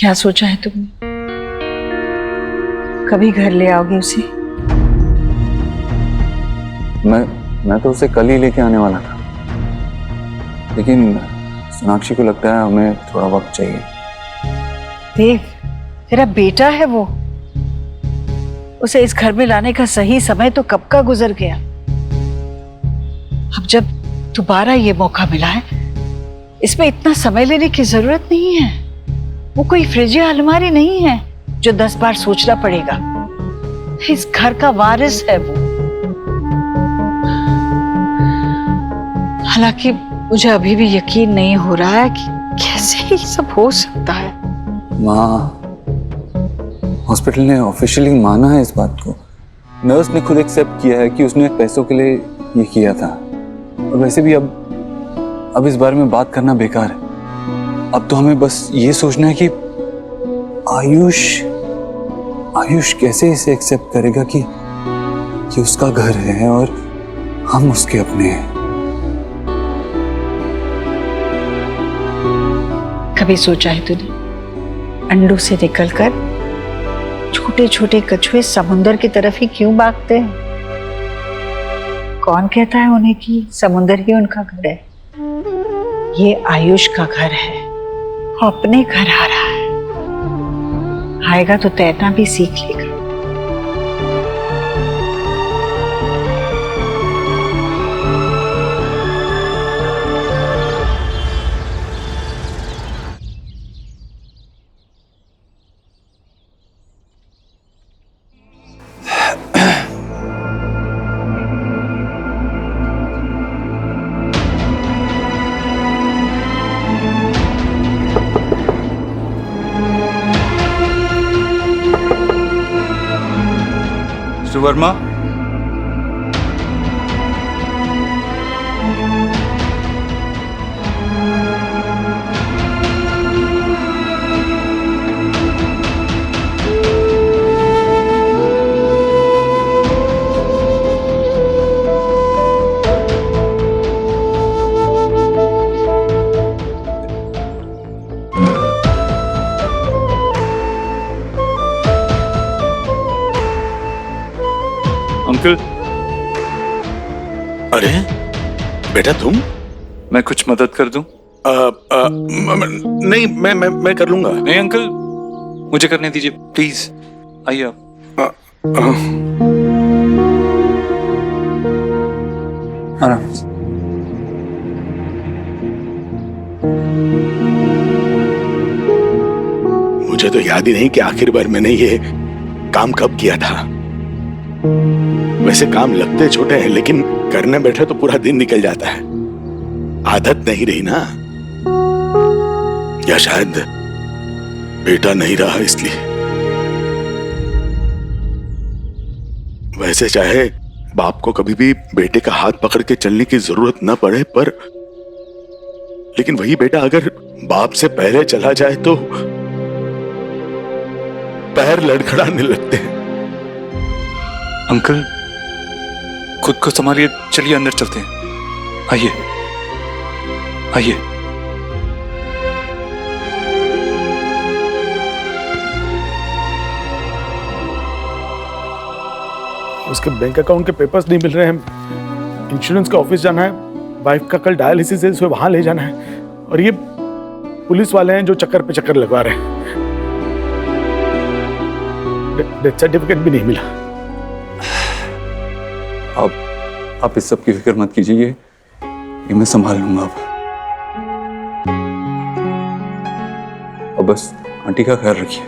क्या सोचा है तुमने? कभी घर ले आओगे उसे? मैं तो उसे कल ही लेके आने वाला था, लेकिन सोनाक्षी को लगता है हमें थोड़ा वक्त चाहिए। देव, तेरा बेटा है वो, उसे इस घर में लाने का सही समय तो कब का गुजर गया। अब जब दोबारा ये मौका मिला है, इसमें इतना समय लेने की जरूरत नहीं है। वो कोई फ्रिज या अलमारी नहीं है जो 10 बार सोचना पड़ेगा। इस घर का वारिस है वो। हालांकि मुझे अभी भी यकीन नहीं हो रहा है कि कैसे ये सब हो सकता है। माँ, हॉस्पिटल ने ऑफिशियली माना है इस बात को। नर्स ने खुद एक्सेप्ट किया है कि उसने पैसों के लिए ये किया था। और वैसे भी अब इस बारे में बात करना बेकार है। अब तो हमें बस ये सोचना है कि आयुष कैसे इसे एक्सेप्ट करेगा कि उसका घर है और हम उसके अपने हैं। कभी सोचा है तूने, अंडों से निकलकर छोटे छोटे कछुए समुंदर की तरफ ही क्यों भागते हैं? कौन कहता है उन्हें कि समुंदर ही उनका घर है? ये आयुष का घर है, वो अपने घर आ रहा है। आएगा तो तैरना भी सीख लेगा। Mister Verma, uncle. अरे बेटा तुम? मैं कुछ मदद कर दूं? नहीं, मैं कर लूंगा। नहीं अंकल, मुझे करने दीजिए प्लीज। आइए आप। आराम से। मुझे तो याद ही नहीं कि आखिर बार मैंने ये काम कब किया था। वैसे काम लगते छोटे हैं, लेकिन करने बैठे तो पूरा दिन निकल जाता है। आदत नहीं रही ना, या शायद बेटा नहीं रहा इसलिए। वैसे चाहे बाप को कभी भी बेटे का हाथ पकड़ के चलने की जरूरत न पड़े, पर लेकिन वही बेटा अगर बाप से पहले चला जाए तो पैर लड़खड़ाने लगते हैं। अंकल, खुद को संभालिए, चलिए अंदर चलते हैं। आइए आइए। उसके बैंक अकाउंट के पेपर्स नहीं मिल रहे हैं। इंश्योरेंस का ऑफिस जाना है, वाइफ का कल डायलिसिस है, उसे वहां ले जाना है। और ये पुलिस वाले हैं जो चक्कर पे चक्कर लगवा रहे हैं। डेथ सर्टिफिकेट भी नहीं मिला। आप इस सब की फिक्र मत कीजिए, ये मैं संभाल लूंगा। अब बस आंटी का ख्याल रखिए,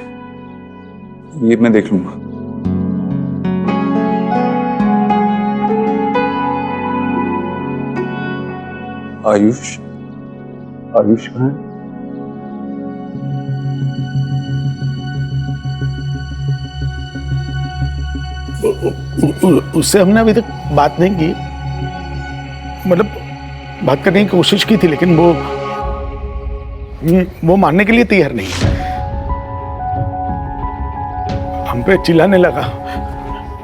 ये मैं देख लूंगा। आयुष कहाँ है? उससे हमने अभी तक बात नहीं की, मतलब बात करने की कोशिश की थी, लेकिन वो मानने के लिए तैयार नहीं। हम पे चिल्लाने लगा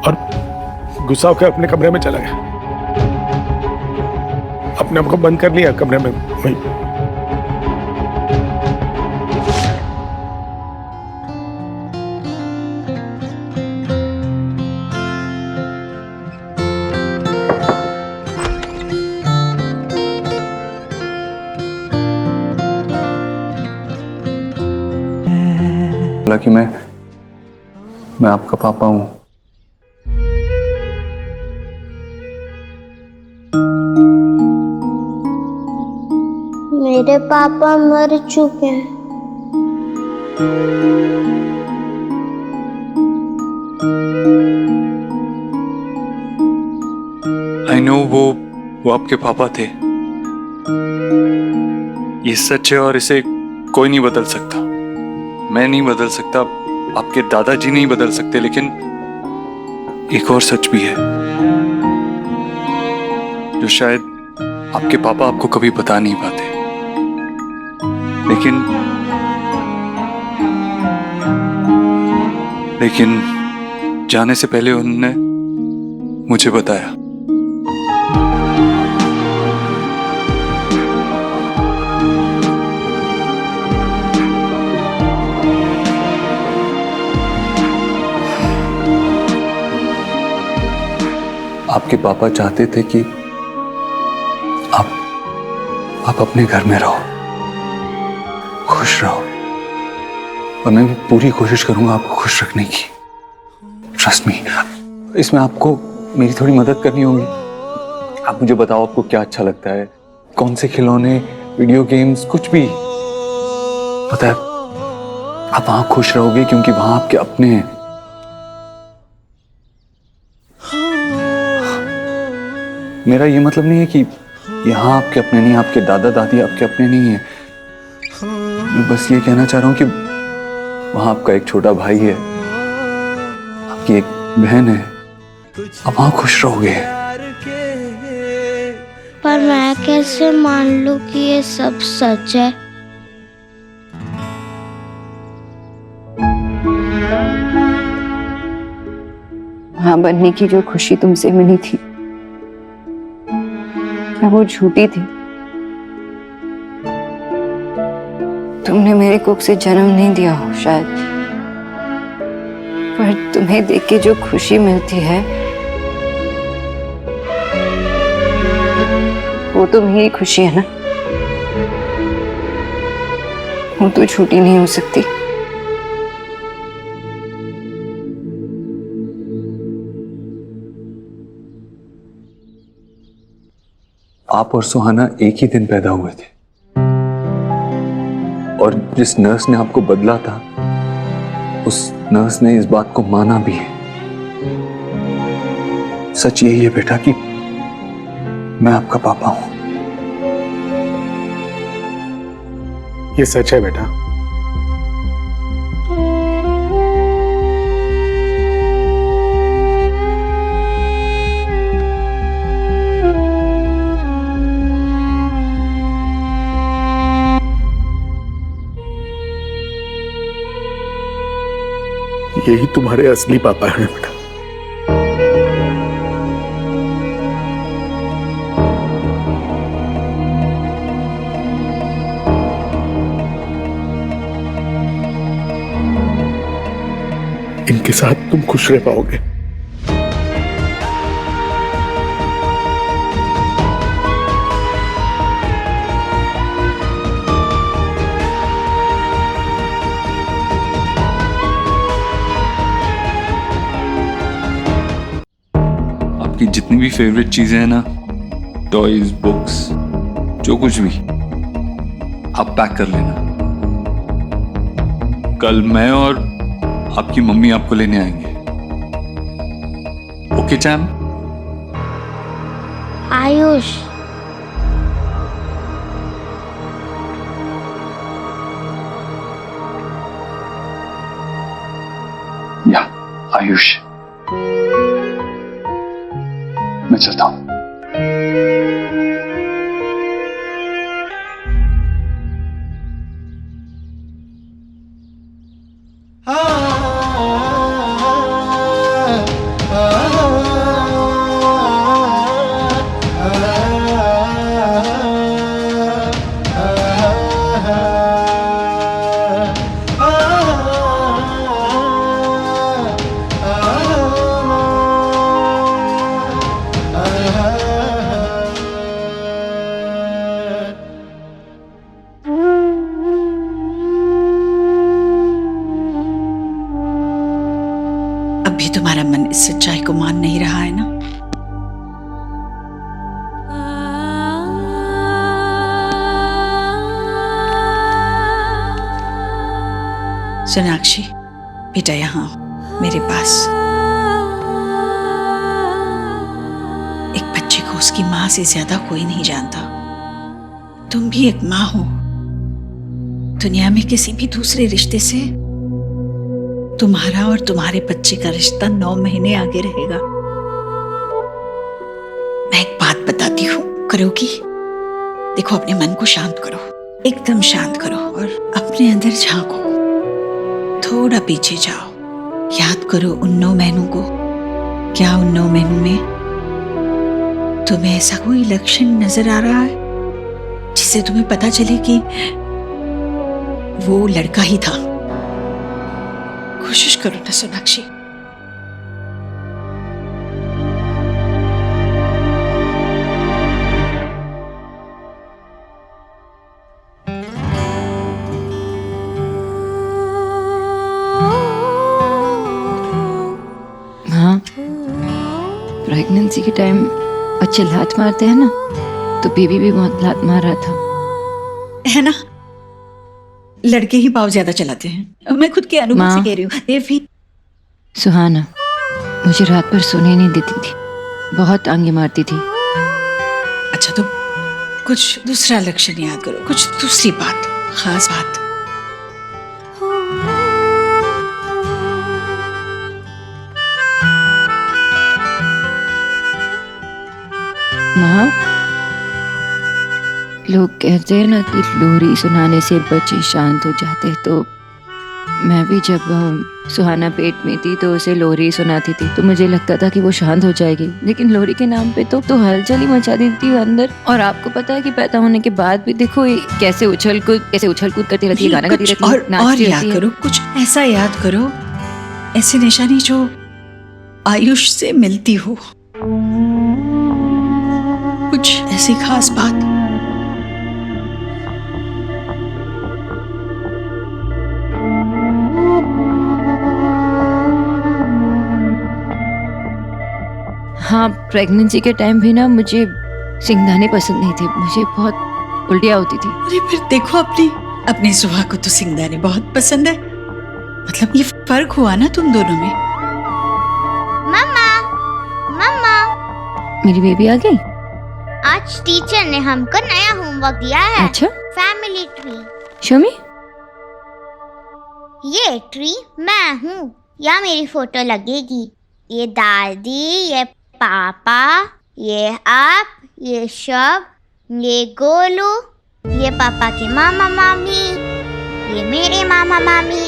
और गुस्सा होकर अपने कमरे में चला गया। अपने आप को बंद कर लिया कमरे में। बोला कि मैं आपका पापा हूं। मेरे पापा मर चुके हैं। आई नो, वो आपके पापा थे। ये सच है और इसे कोई नहीं बदल सकता। मैं नहीं बदल सकता, आपके दादाजी नहीं बदल सकते, लेकिन एक और सच भी है जो शायद आपके पापा आपको कभी बता नहीं पाते। लेकिन जाने से पहले उन्होंने मुझे बताया। आपके पापा चाहते थे कि आप अपने घर में रहो, खुश रहो, और मैं भी पूरी कोशिश करूंगा आपको खुश रखने की। ट्रस्ट मी, इसमें आपको मेरी थोड़ी मदद करनी होगी। आप मुझे बताओ आपको क्या अच्छा लगता है, कौन से खिलौने, वीडियो गेम्स, कुछ भी। पता है, आप वहां खुश रहोगे क्योंकि वहां आपके अपने हैं। मेरा ये मतलब नहीं है कि यहाँ आपके अपने नहीं, आपके दादा दादी आपके अपने नहीं है। मैं बस ये कहना चाह रहा हूँ कि वहां आपका एक छोटा भाई है, आपकी एक बहन है, आप वहां खुश रहोगे। पर मैं कैसे मान लूं कि ये सब सच है? मां बनने की जो खुशी तुमसे मिली थी, क्या वो झूठी थी? तुमने मेरे कोख से जन्म नहीं दिया हो शायद, पर तुम्हें देख के जो खुशी मिलती है वो तो मेरी खुशी है ना, वो तो झूठी नहीं हो सकती। आप और सुहाना एक ही दिन पैदा हुए थे, और जिस नर्स ने आपको बदला था उस नर्स ने इस बात को माना भी है। सच यही है बेटा कि मैं आपका पापा हूं। ये सच है बेटा। यही तुम्हारे असली पापा हैं बेटा। इनके साथ तुम खुश रह पाओगे। आपकी जितनी भी फेवरेट चीजें हैं ना, टॉयज, बुक्स, जो कुछ भी, आप पैक कर लेना। कल मैं और आपकी मम्मी आपको लेने आएंगे। Okay charm? आयुष, या आयुष, मैं चलता हूं। सोनाक्षी, बेटा यहाँ आओ मेरे पास। एक बच्चे को उसकी माँ से ज्यादा कोई नहीं जानता। तुम भी एक माँ हो। दुनिया में किसी भी दूसरे रिश्ते से तुम्हारा और तुम्हारे बच्चे का रिश्ता 9 महीने आगे रहेगा। मैं एक बात बताती हूँ, करोगी? देखो, अपने मन को शांत करो, एकदम शांत करो और अपने अंदर झांको। थोड़ा पीछे जाओ, याद करो उन 9 महीनों को। क्या उन 9 महीनों में तुम्हें ऐसा कोई लक्षण नजर आ रहा है जिससे तुम्हें पता चले कि वो लड़का ही था? कोशिश करो ना सोनाक्षी। हाँ, प्रेगनेंसी के टाइम बच्चे लात मारते हैं ना, तो बेबी भी बहुत लात मार रहा था। है ना, लड़के ही पाव ज्यादा चलाते हैं। मैं खुद के अनुभव से कह रही हूँ। ये भी सुहाना मुझे रात भर सोने नहीं देती थी, बहुत आंगे मारती थी। अच्छा, तो कुछ दूसरा लक्षण याद करो, कुछ दूसरी बात, खास बात। माँ, लोग कहते हैं ना कि लोरी सुनाने से बच्चे शांत हो जाते हैं, तो मैं भी जब सुहाना पेट में थी तो उसे लोरी सुनाती थी, तो मुझे लगता था कि वो शांत हो जाएगी। लेकिन लोरी के नाम पे तो हलचल ही मचा देती थी अंदर। और आपको पता है कि पैदा होने के बाद भी देखो ये कैसे उछल कूद करती रहती है, गाना गाती रहती है, नाचती याद रहती है। करो, कुछ ऐसा याद करो, ऐसी निशानी जो आयुष से मिलती हो, कुछ ऐसी खास बात। हाँ, प्रेगनेंसी के टाइम भी ना मुझे सिंगदाने पसंद नहीं थे, मुझे बहुत उल्टियाँ होती थी। अरे फिर देखो, अपनी सुहा को तो सिंगदाने बहुत पसंद है। मतलब ये फर्क हुआ ना तुम दोनों में। मम्मा, मम्मा, मेरी बेबी आ गई। आज टीचर ने हमको नया होमवर्क दिया है। अच्छा, फैमिली ट्री। शो मी। ये ट्री मैं हूँ, यहाँ मेरी फोटो लगेगी। ये दादी, ये पापा, ये आप, ये शब, ये गोलू, ये पापा के मामा मामी, ये मेरे मामा मामी,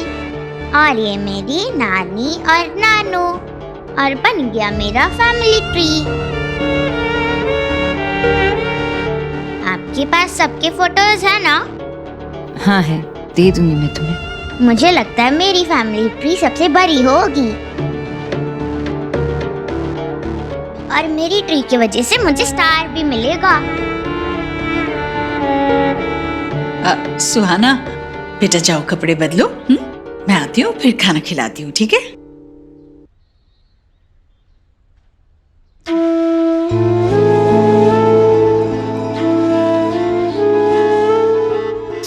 और ये मेरी नानी और नानू। और बन गया मेरा फैमिली ट्री। आपके पास सबके फोटोज है ना? हाँ है, दे दूंगी मैं तुम्हें। मुझे लगता है मेरी फैमिली ट्री सबसे बड़ी होगी, और मेरी ट्री की वजह से मुझे स्टार भी मिलेगा। सुहाना, बेटा जाओ कपड़े बदलो। मैं आती हूँ, फिर खाना खिलाती हूँ, ठीक है?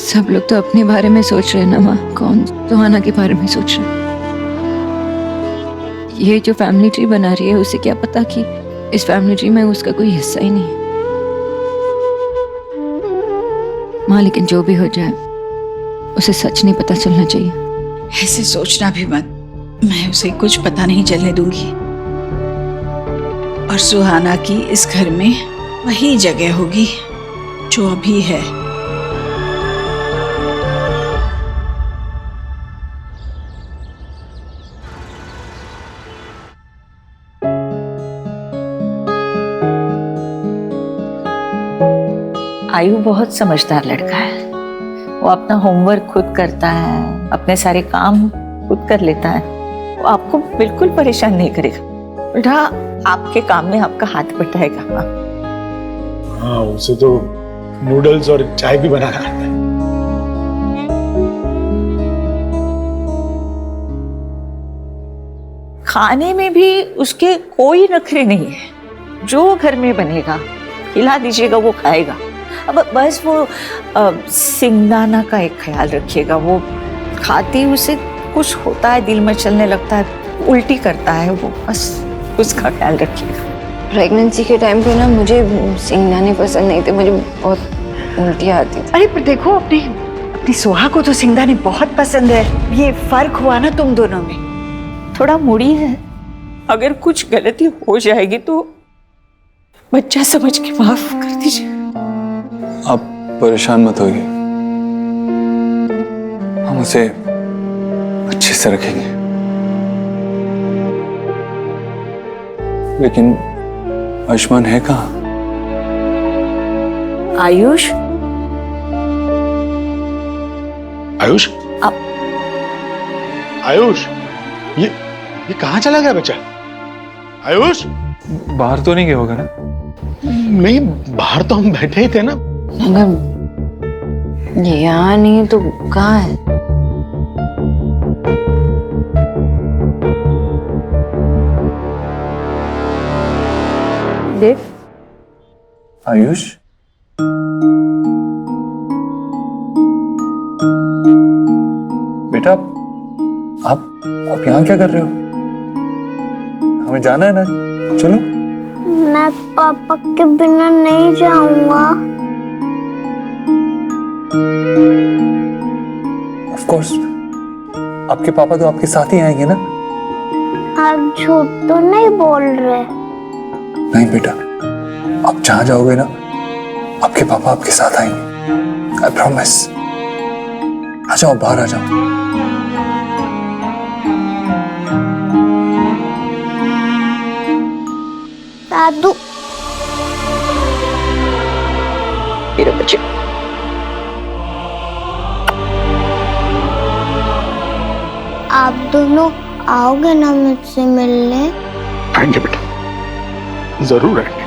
सब लोग तो अपने बारे में सोच रहे हैं ना माँ, कौन सुहाना के बारे में सोच रहे हैं। ये जो फैमिली ट्री बना रही है, उसे क्या पता कि इस फैमिली ट्री में उसका कोई हिस्सा ही नहीं है। माँ, लेकिन जो भी हो जाए उसे सच नहीं पता चलना चाहिए। ऐसे सोचना भी मत, मैं उसे कुछ पता नहीं चलने दूंगी। और सुहाना की इस घर में वही जगह होगी जो अभी है। आयु बहुत समझदार लड़का है। वो अपना होमवर्क खुद करता है, अपने सारे काम खुद कर लेता है। वो आपको बिल्कुल परेशान नहीं करेगा, उल्टा आपके काम में आपका हाथ बटाएगा। हाँ, उसे तो नूडल्स और चाय भी बनाना आता है। खाने में भी उसके कोई नखरे नहीं है। जो घर में बनेगा खिला दीजिएगा, वो खाएगा। अब बस वो सिंगदाना का एक ख्याल रखिएगा, वो खाते ही उसे कुछ होता है, दिल में चलने लगता है, उल्टी करता है वो, बस उसका ख्याल रखिएगा। प्रेगनेंसी के टाइम पे ना मुझे सिंगदाने पसंद नहीं थे, मुझे बहुत उल्टियाँ आती थी। अरे पर देखो, अपनी सोहा को तो सिंगदाने बहुत पसंद है। ये फर्क हुआ ना तुम दोनों में। थोड़ा मुड़ी है, अगर कुछ गलती हो जाएगी तो बच्चा समझ के माफ कर दीजिए। आप परेशान मत होइए, हम उसे अच्छे से रखेंगे। लेकिन आयुष्मान है कहाँ? आयुष, आयुष, अब आयुष, ये कहाँ चला गया बच्चा? आयुष, बाहर तो नहीं गया होगा ना? नहीं, बाहर तो हम बैठे ही थे ना। अगर यहाँ नहीं तो कहाँ है? देव, आयुष, बेटा आप यहाँ क्या कर रहे हो? हमें जाना है ना, चलो। मैं पापा के बिना नहीं जाऊंगा। ऑफ कोर्स, आपके पापा तो आपके साथ ही आएंगे ना? आप झूठ तो नहीं बोल रहे? नहीं बेटा, आप जहां जाओगे ना, आपके पापा आपके साथ आएंगे, आई प्रॉमिस। आ जाओ, बाहर आ जाओ। दादू, मेरे बच्चे, आप दोनों आओगे ना मुझसे मिलने? आएंगे बेटा, जरूर आएंगे।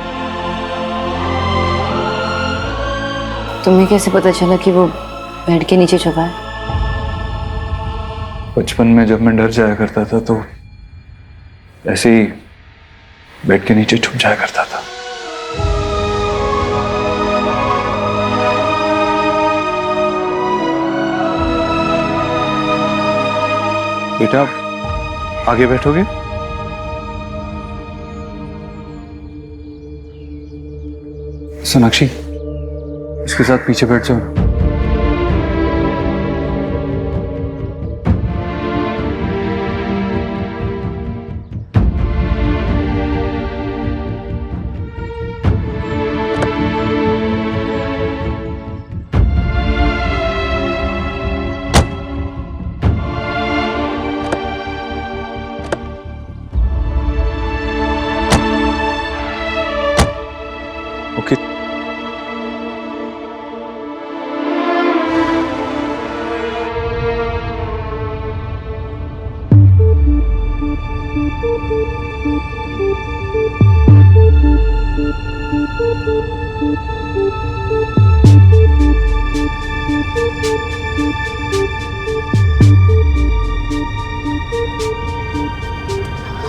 तुम्हें कैसे पता चला कि वो बेड के नीचे छुपा है? बचपन में जब मैं डर जाया करता था तो ऐसे ही बेड के नीचे छुप जाया करता था। बेटा, आगे बैठोगे? सोनाक्षी, इसके साथ पीछे बैठ जाओ। ओके।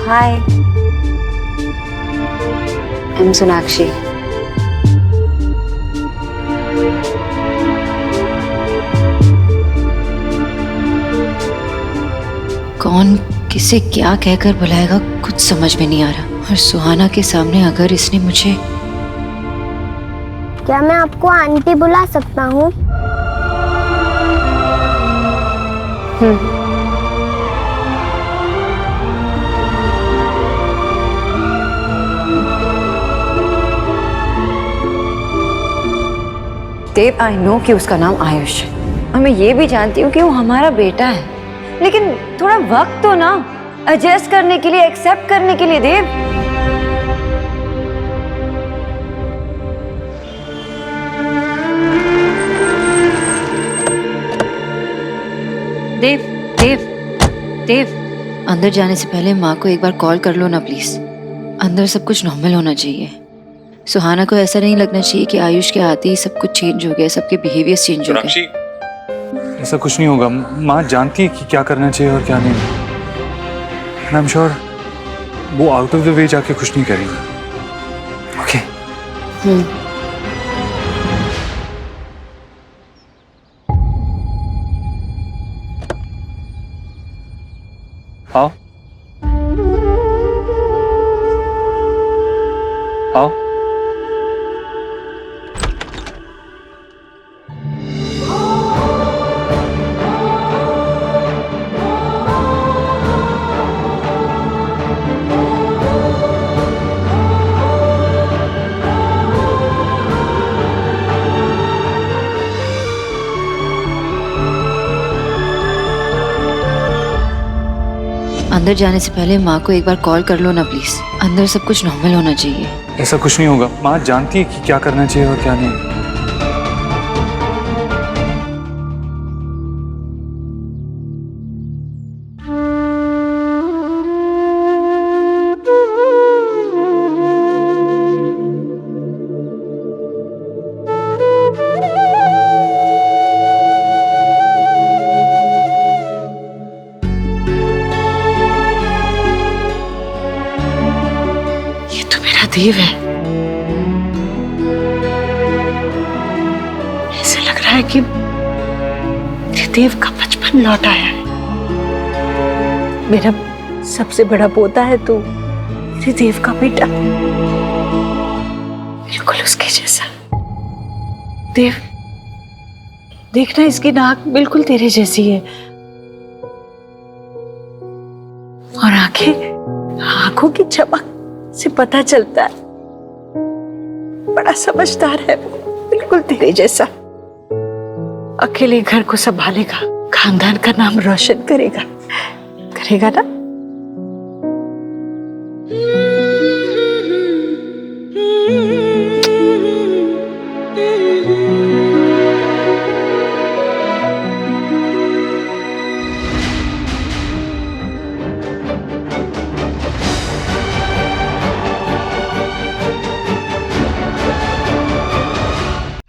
Hi, I'm Sonakshi. कौन किसे क्या कहकर बुलाएगा कुछ समझ में नहीं आ रहा। और सुहाना के सामने अगर इसने मुझे... क्या मैं आपको आंटी बुला सकता हूँ? देव, आई नो कि उसका नाम आयुष है और मैं ये भी जानती हूँ कि वो हमारा बेटा है, लेकिन थोड़ा वक्त तो ना एडजस्ट करने के लिए, एक्सेप्ट करने के लिए। देव, देव, देव, देव, अंदर जाने से पहले माँ को एक बार कॉल कर लो ना प्लीज। अंदर सब कुछ नॉर्मल होना चाहिए। सुहाना को ऐसा नहीं लगना चाहिए कि आयुष के आते ही सब कुछ चेंज हो गया, सबके बिहेवियर चेंज हो गए। ऐसा कुछ नहीं होगा, माँ जानती है कि क्या करना चाहिए और क्या नहीं। आई एम श्योर वो आउट ऑफ द वे जाके कुछ नहीं करेंगे। ओके। आओ आओ। अंदर जाने से पहले माँ को एक बार कॉल कर लो ना प्लीज। अंदर सब कुछ नॉर्मल होना चाहिए। ऐसा कुछ नहीं होगा, माँ जानती है कि क्या करना चाहिए और क्या नहीं। ये तो मेरा देव है। ऐसे लग रहा है कि मेरे देव का बचपन लौट आया है। मेरा सबसे बड़ा पोता है तो मेरे देव का बेटा, बिल्कुल उसके जैसा। देव, देखना इसकी नाक बिल्कुल तेरे जैसी है और आंखों की चमक से पता चलता है बड़ा समझदार है वो, बिल्कुल तेरे जैसा। अकेले घर को संभालेगा, खानदान का नाम रोशन करेगा, करेगा ना?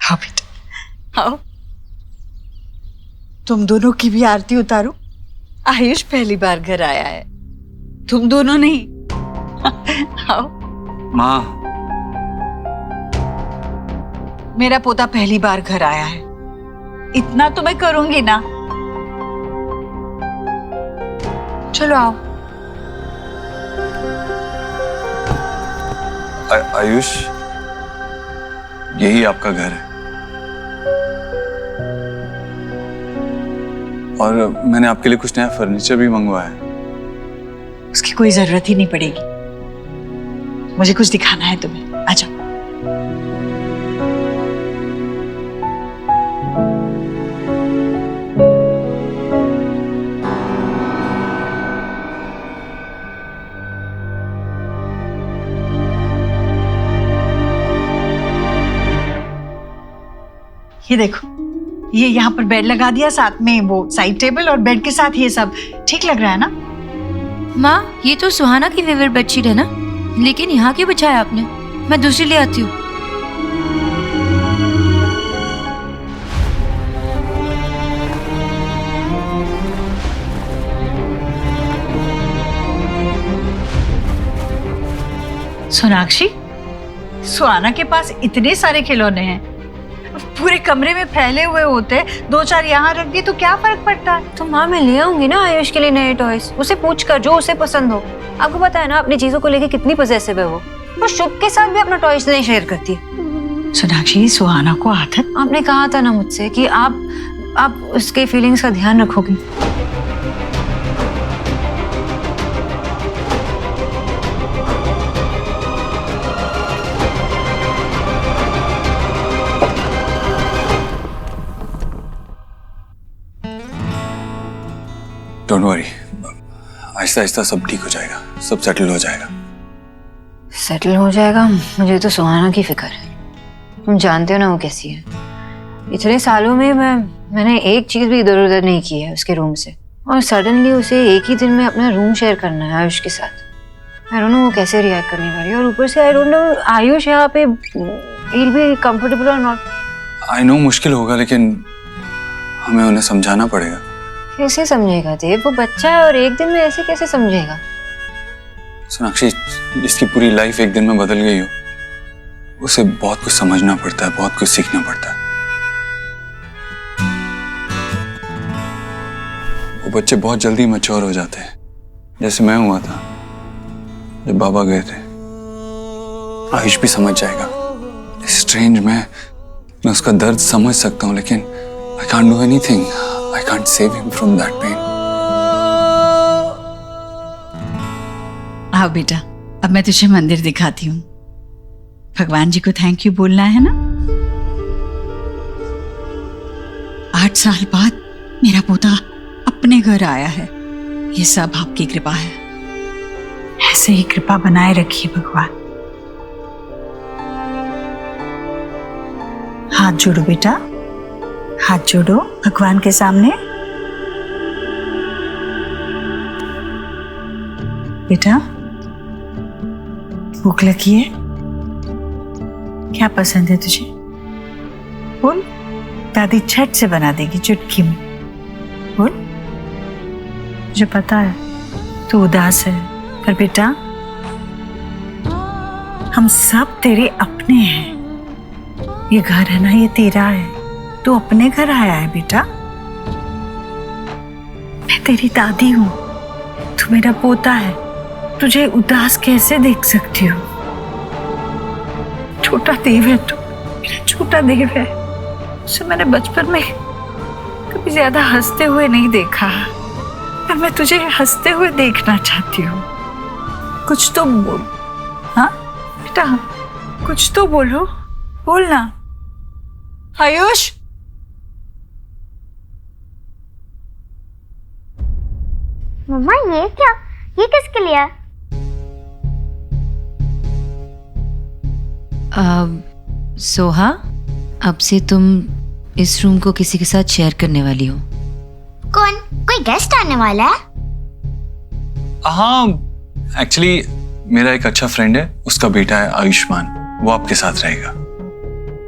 हाँ बेटा, आओ। तुम दोनों की भी आरती उतारो। आयुष पहली बार घर आया है, तुम दोनों नहीं। आओ। माँ, मेरा पोता पहली बार घर आया है, इतना तो मैं करूंगी ना। चलो आओ। आयुष, यही आपका घर है और मैंने आपके लिए कुछ नया फर्नीचर भी मंगवाया है। उसकी कोई जरूरत ही नहीं पड़ेगी। मुझे कुछ दिखाना है तुम्हें, आ जाओ। ये देखो, ये यहाँ पर बेड लगा दिया, साथ में वो साइड टेबल और बेड के साथ ये सब ठीक लग रहा है ना? माँ, ये तो सुहाना की फेवरेट बेडशीट है ना, लेकिन यहाँ क्यों बिछाया आपने? मैं दूसरी ले आती हूँ। सोनाक्षी, सुहाना के पास इतने सारे खिलौने हैं, पूरे कमरे में फैले हुए होते, दो चार यहाँ रख दी तो क्या फर्क पड़ता है? तो माँ, मैं ले आऊंगी ना आयुष के लिए नए टॉयज। उसे पूछ कर जो उसे पसंद हो। आपको पता है ना अपनी चीजों को लेके कितनी पजेसिव है वो शुभ के साथ भी अपना टॉयज नहीं शेयर करती है। सोनाक्षी, सुहाना को आदत। आपने कहा था ना मुझसे कि आप उसके फीलिंग्स का ध्यान रखोगी। डोंट वरी, आहिस्ता आहिस्ता सब ठीक हो जाएगा, सब सेटल हो जाएगा। सेटल हो जाएगा? मुझे तो सुहाना की फिक्र है। तुम जानते हो ना वो कैसी है। इतने सालों में मैंने एक चीज भी इधर उधर नहीं की है उसके रूम से, और सडनली उसे एक ही दिन में अपना रूम शेयर करना है आयुष के साथ। आई डोंट नो वो कैसे रिएक्ट करने वाली है, और ऊपर से आई डोंट नो आयुष यहाँ पे he'll be comfortable or not। I know मुश्किल होगा, लेकिन हमें उन्हें समझाना पड़ेगा। कैसे समझेगा देव? वो बच्चा है और एक दिन में ऐसे कैसे समझेगा? सोनाक्षी, जिसकी पूरी लाइफ एक दिन में बदल गई हो, उसे बहुत कुछ समझना पड़ता है, बहुत कुछ सीखना पड़ता है। वो बच्चे बहुत जल्दी मैच्योर हो जाते हैं, जैसे मैं हुआ था जब बाबा गए थे। आयुष भी समझ जाएगा। स्ट्रेंज, मैं उसका दर्द समझ सकता हूँ, लेकिन I can't do anything. I can't save him from that pain. आओ बेटा, अब मैं तुझे मंदिर दिखाती हूँ। भगवान जी को थैंक यू बोलना है ना। 8 साल बाद मेरा पोता अपने घर आया है। ये सब आपकी कृपा है। ऐसे ही कृपा बनाए रखिए भगवान। हाथ जोड़ो बेटा, हाथ जोड़ो भगवान के सामने। बेटा, भूख लगी है? क्या पसंद है तुझे? बोल, दादी झट से बना देगी चुटकी में। बोल। मुझे पता है तू उदास है, पर बेटा हम सब तेरे अपने हैं। ये घर है ना, ये तेरा है। तू अपने घर आया है बेटा। मैं तेरी दादी हूं, तू मेरा पोता है। तुझे उदास कैसे देख सकती हूँ? छोटा देव है तू, मेरा छोटा देव है। उसे मैंने बचपन में कभी ज्यादा हंसते हुए नहीं देखा, पर मैं तुझे हंसते हुए देखना चाहती हूँ। कुछ तो बोल। हाँ बेटा, कुछ तो बोलो, बोलना। आयुष, मम्मा ये क्या? ये किसके लिए है? सोहा, अब से तुम इस रूम को किसी के साथ शेयर करने वाली हो। कौन? कोई गेस्ट आने वाला है? हाँ, एक्चुअली मेरा एक अच्छा फ्रेंड है, उसका बेटा है आयुष्मान, वो आपके साथ रहेगा।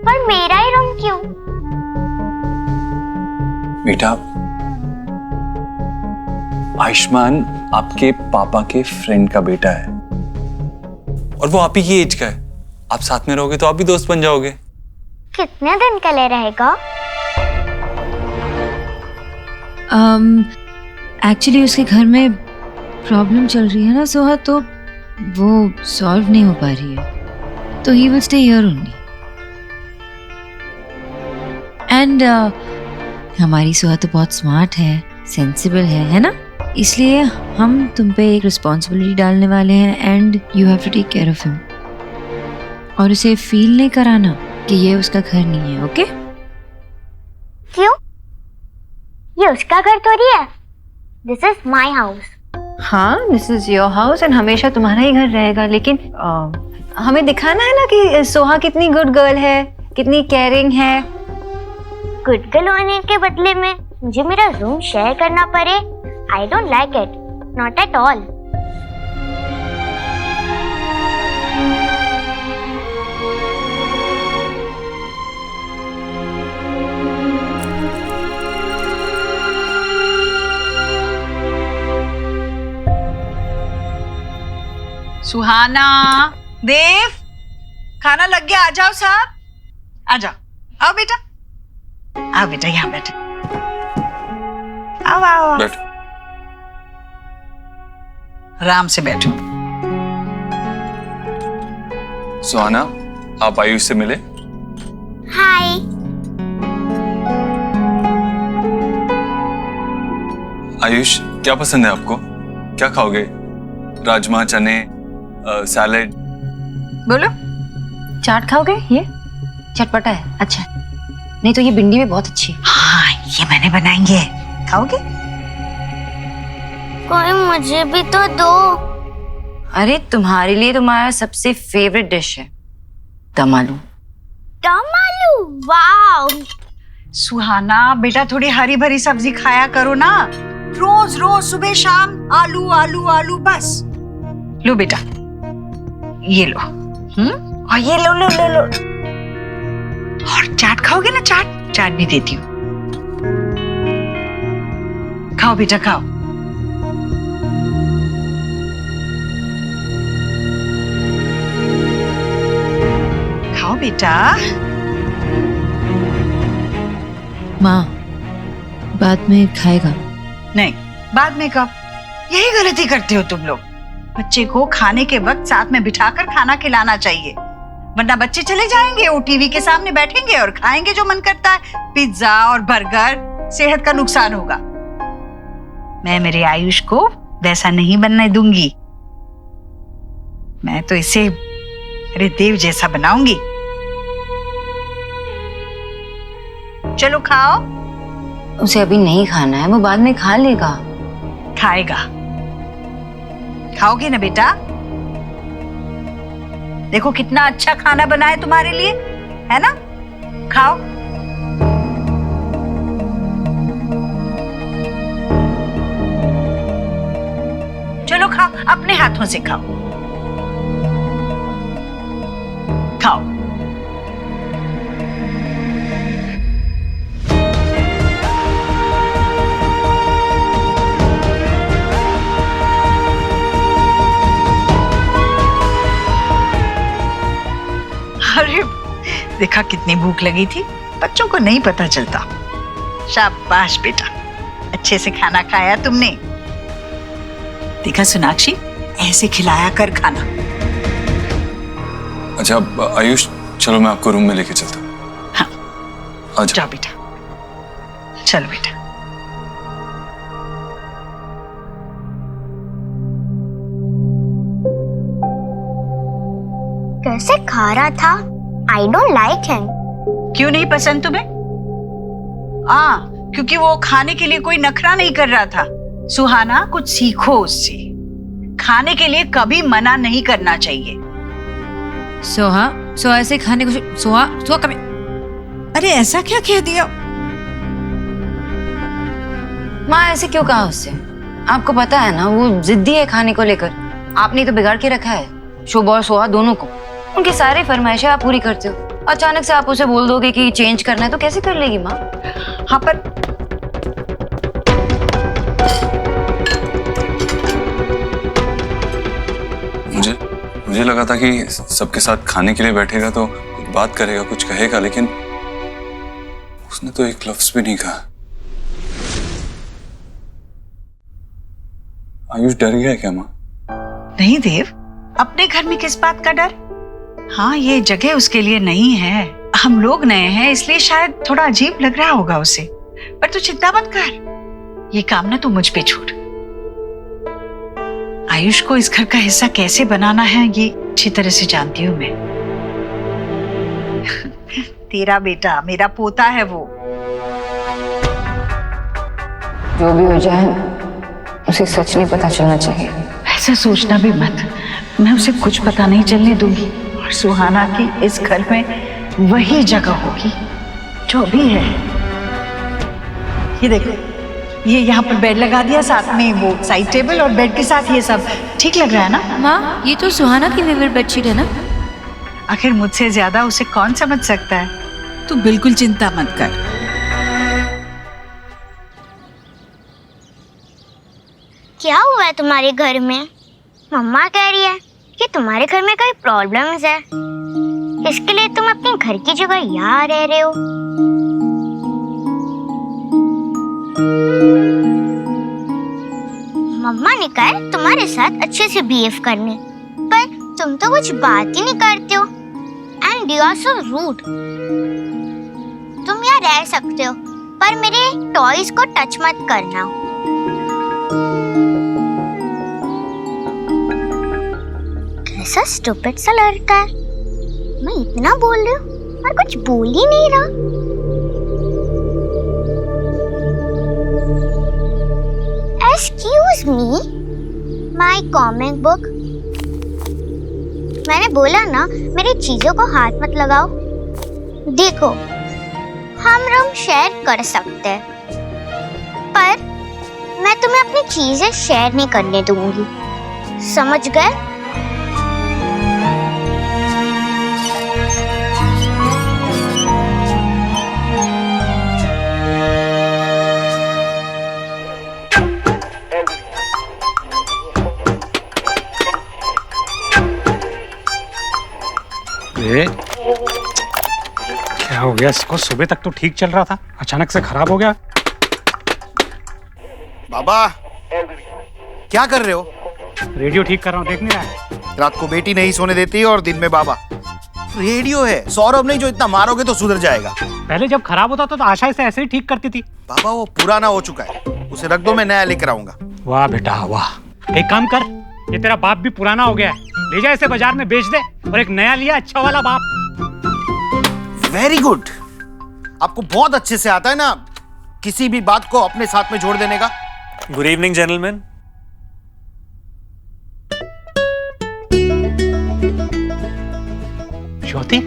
पर मेरा ही रूम क्यों? बेटा, आयुष्मान आपके पापा के फ्रेंड का बेटा है और वो आप ही की एज का है। आप साथ में रहोगे तो आप भी दोस्त बन जाओगे। कितने दिन के लिए रहेगा? एक्चुअली उसके घर में प्रॉब्लम चल रही है ना सोहा, तो वो सॉल्व नहीं हो पा रही है, तो he will stay here only. And हमारी सोहा तो बहुत स्मार्ट है, सेंसिबल है ना? इसलिए हम तुम पे एक रिस्पॉन्सिबिलिटी डालने वाले हैं and you have to take care of him. और उसे फील नहीं कराना कि ये उसका घर नहीं है, ओके? क्यों? ये उसका घर थोड़ी है। This is my house. हाँ, this is your house and हमेशा तुम्हारा ही घर रहेगा, लेकिन हमें दिखाना है ना कि सोहा कितनी गुड गर्ल है, कितनी केयरिंग है। गुड गर्ल होने के बदले में मुझे मेरा रूम शेयर करना पड़े, I don't like it, not at all. Suhana, Dev, खाना लग गया। आ जाओ साहब, आ जाओ। आओ बेटा, आओ बेटा, यहाँ बैठो। आओ आओ, बैठ। आराम से बैठो। सुहाना, आप आयुष से मिले? हाय। आयुष, क्या पसंद है आपको? क्या खाओगे? राजमा, चने, सैलेड? बोलो। चाट खाओगे? ये चटपटा है, अच्छा। नहीं तो ये भिंडी भी बहुत अच्छी है। हाँ, ये मैंने बनाई है, खाओगे? कोई मुझे भी तो दो। अरे तुम्हारे लिए तुम्हारा सबसे फेवरेट डिश है दम आलू। दम आलू, वाओ। सुहाना बेटा, थोड़ी हरी भरी सब्जी खाया करो ना। रोज रोज सुबह शाम आलू आलू आलू बस। लो बेटा, ये लो। और ये लो लो लो लो। और चाट खाओगे ना? चाट, चाट भी देती हूँ। खाओ बेटा, खाओ। खाओ बेटा। माँ, बाद में खाएगा। नहीं, बाद में कब? यही गलती करते हो तुम लोग। बच्चे को खाने के वक्त साथ में बिठाकर खाना खिलाना चाहिए, वरना बच्चे चले जाएंगे, वो टीवी के सामने बैठेंगे और खाएंगे जो मन करता है, पिज्जा और बर्गर। सेहत का नुकसान होगा। मैं मेरे आयुष को वैसा नहीं बनने दूंगी। मैं तो इसे अरे देव जैसा बनाऊंगी। चलो खाओ। उसे अभी नहीं खाना है, वो बाद में खा लेगा। खाएगा। खाओगे ना बेटा? देखो कितना अच्छा खाना बना है तुम्हारे लिए, है ना? खाओ। चलो खाओ, अपने हाथों से खाओ। खाओ। अरे देखा कितनी भूख लगी थी, बच्चों को नहीं पता चलता। शाबाश बेटा, अच्छे से खाना खाया तुमने। देखा सोनाक्षी, ऐसे खिलाया कर खाना। अच्छा आयुष, चलो मैं आपको रूम में लेके चलता हूँ। हाँ अच्छा जाओ बेटा, चलो बेटा। कैसे खा रहा था? आई डोंट लाइक हिम। क्यों नहीं पसंद तुम्हें? क्योंकि वो खाने के लिए कोई नखरा नहीं कर रहा था। सुहाना, कुछ सीखो उससे। खाने के लिए कभी मना नहीं करना चाहिए। सोहा ऐसे खाने को सोहा कभी। अरे ऐसा क्या कह दिया? माँ ऐसे क्यों कहा उससे? आपको पता है ना वो जिद्दी है खाने को लेकर। आपने तो बिगाड़ के रखा है शुभ और सोहा दोनों को। उनकी सारी फरमाइशें आप पूरी करते हो, अचानक से आप उसे बोल दोगे कि चेंज करना है तो कैसे कर लेगी माँ? हाँ पर मुझे लगा था कि सबके साथ खाने के लिए बैठेगा तो कुछ बात करेगा, कुछ कहेगा, लेकिन उसने तो एक लफ्ज भी नहीं कहा। आयुष डर गया क्या माँ? नहीं देव, अपने घर में किस बात का डर? हाँ, ये जगह उसके लिए नहीं है। हम लोग नए हैं इसलिए शायद थोड़ा अजीब लग रहा होगा उसे, पर तू चिंता मत कर। ये काम ना तू मुझ पे छोड़। आयुष को इस घर का हिस्सा कैसे बनाना है ये अच्छी तरह से जानती हूँ मैं। तेरा बेटा मेरा पोता है वो। जो भी हो जाए उसे सच नहीं पता चलना चाहिए। ऐसा सोचना भी मत, मैं उसे कुछ पता नहीं चलने दूंगी। और सुहाना की इस घर में वही जगह होगी जो भी है। ये देखो, ये यहाँ पर बेड लगा दिया, साथ में वो साइड टेबल और बेड के साथ ये सब ठीक लग रहा है ना? माँ ये तो सुहाना की फेवरेट बेडशीट है ना? आखिर मुझसे ज्यादा उसे कौन समझ सकता है? तू बिल्कुल चिंता मत कर। क्या हुआ है तुम्हारे घर में? मम्मा कह रही है कि तुम्हारे घर में कोई प्रॉब्लम्स है, इसके लिए तुम अपने घर की जगह यहाँ रह रहे हो। मम्मा ने कहा तुम्हारे साथ अच्छे से बिहेव करने, पर तुम तो कुछ बात ही नहीं करते हो। And you are so rude. तुम यहाँ रह सकते हो, पर मेरे टॉयज को टच मत करना। कैसा स्टूपिड सा लड़का है। मैं इतना बोल रही हूँ और कुछ बोल ही नहीं रहा। Excuse me, my comic book। मैंने बोला ना मेरी चीजों को हाथ मत लगाओ। देखो, हम रूम शेयर कर सकते हैं, पर मैं तुम्हें अपनी चीजें शेयर नहीं करने दूंगी, समझ गए? क्या हो गया इसको? सुबह तक तो ठीक चल रहा था, अचानक से खराब हो गया। बाबा, क्या कर रहे हो? रेडियो ठीक कर रहा हूँ, देख नहीं रहा है? रात को बेटी नहीं सोने देती और दिन में बाबा। रेडियो है, सौरभ नहीं, जो इतना मारोगे तो सुधर जाएगा। पहले जब खराब होता था तो आशा इसे ऐसे ही ठीक करती थी। बाबा वो पुराना हो चुका है, उसे रख दो, मैं नया लेकर आऊंगा। वाह बेटा वाह। एक काम कर, ये तेरा बाप भी पुराना हो गया है, ले जा इसे बाजार में बेच दे और एक नया लिया अच्छा वाला बाप। Very good. आपको बहुत अच्छे से आता है ना किसी भी बात को अपने साथ में जोड़ देने का। Good evening gentleman. ज्योति,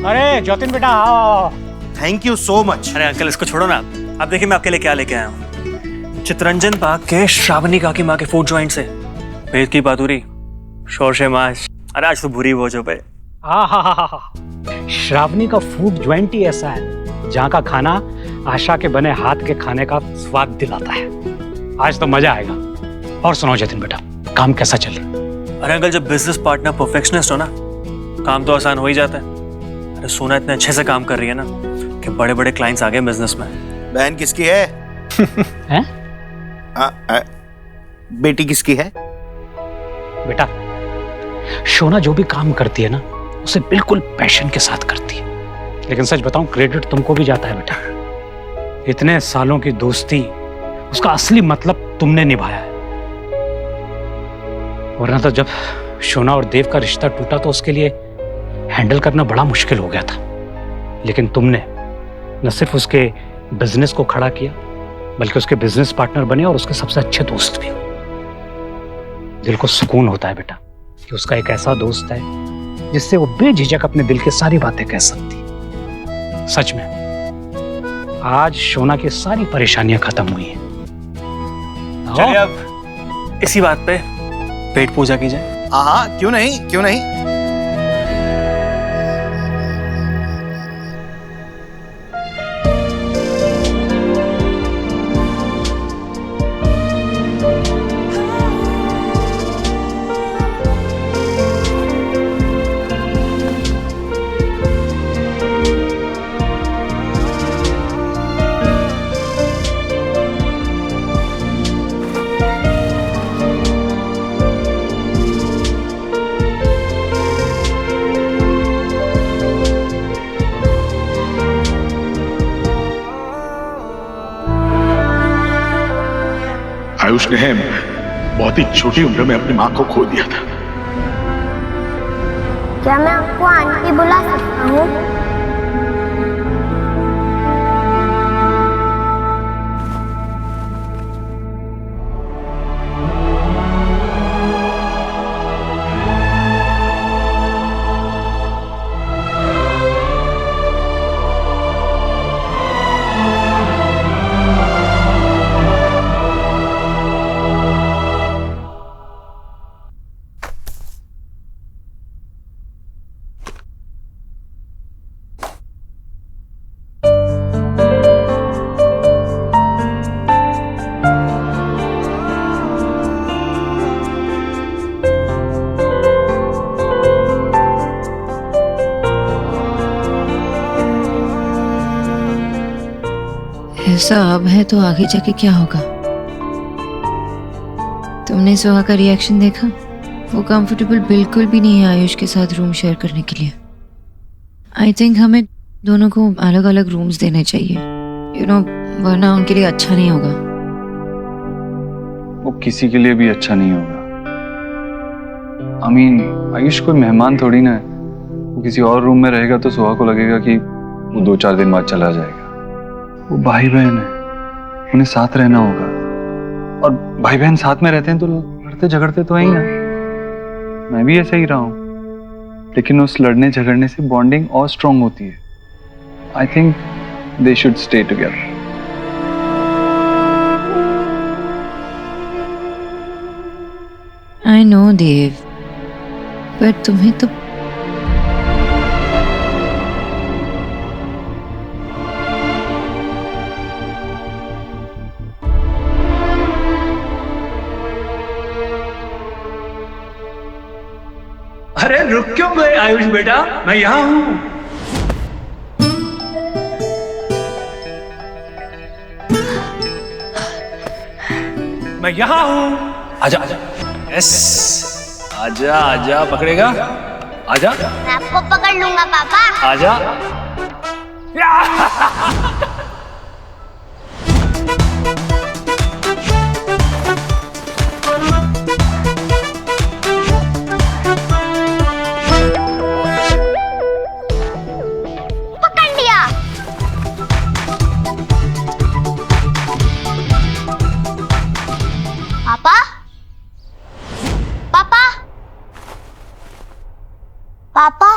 अरे ज्योतिन बेटा आओ। Thank you so much. अरे अंकल इसको छोड़ो ना, आप देखिए मैं आपके लिए क्या लेके आया हूँ। चितरंजन पार्क के श्रावणी काकी माँ के फूड जॉइंट से भेद की पातुरी, शोरशे माश। अरे आज तो भूरी भोजो पे। श्रावणी का फूड ज्वाइंट ही ऐसा है जहाँ का खाना आशा के बने हाथ के खाने का स्वाद दिलाता है। आज तो मजा आएगा। और सुनो जतिन बेटा, काम कैसा चले? अरे अंकल जब बिजनेस पार्टनर परफेक्शनिस्ट हो ना, काम तो आसान हो ही जाता है। अरे सोना इतने अच्छे से काम कर रही है ना कि बड़े बड़े क्लाइंट्स आ गए बिजनेस में। बहन किसकी है? हैं? बेटी किसकी है? बेटा शोना जो भी काम करती है ना उसे बिल्कुल पैशन के साथ करती है। लेकिन सच बताऊं, क्रेडिट तुमको भी जाता है बेटा। इतने सालों की दोस्ती, उसका असली मतलब तुमने निभाया है। वरना तो जब शोना और देव का रिश्ता टूटा तो उसके लिए हैंडल करना बड़ा मुश्किल हो गया था। लेकिन तुमने न सिर्फ उसके बिजनेस को खड़ा किया बल्कि उसके बिजनेस पार्टनर बने और उसके सबसे अच्छे दोस्त भी। दिल को सुकून होता है बेटा कि उसका एक ऐसा दोस्त है जिससे वो बेझिझक अपने दिल की सारी बातें कह सकती है। सच में आज शोना की सारी परेशानियां खत्म हुई हैं। चलिए अब इसी बात पे पेट पूजा की जाए। हाँ क्यों नहीं, क्यों नहीं। आयुष ने बहुत ही छोटी उम्र में अपनी माँ को खो दिया था। क्या मैं आपको आंटी बुला सकता हूँ? ऐसा अब है तो आगे जाके क्या होगा? तुमने सुहा का रिएक्शन देखा? वो कंफर्टेबल बिल्कुल भी नहीं है आयुष के साथ रूम शेयर करने के लिए। आई थिंक हमें दोनों को अलग अलग रूम्स देने चाहिए, यू नो, वरना उनके लिए अच्छा नहीं होगा। वो किसी के लिए भी अच्छा नहीं होगा। आयुष कोई मेहमान थोड़ी ना है। वो किसी और रूम में रहेगा तो सुहा को लगेगा कि वो 2-4 दिन बाद चला जाएगा। वो भाई बहन है, उन्हें साथ रहना होगा। और भाई बहन साथ में रहते हैं तो लड़ते झगड़ते तो है ही ना। मैं भी ऐसे ही रहा हूँ, लेकिन उस लड़ने झगड़ने से बॉन्डिंग और स्ट्रांग होती है। I think they should stay together. I know Dev, पर तुम्हें तो अरे रुक क्यों गए आयुष बेटा, मैं यहाँ हूँ। मैं यहाँ हूँ। आजा आजा, यस, आजा आजा, पकड़ेगा, आजा, मैं आपको पकड़ लूंगा पापा। आजा। पकड़ लिया। पापा, पापा, पापा,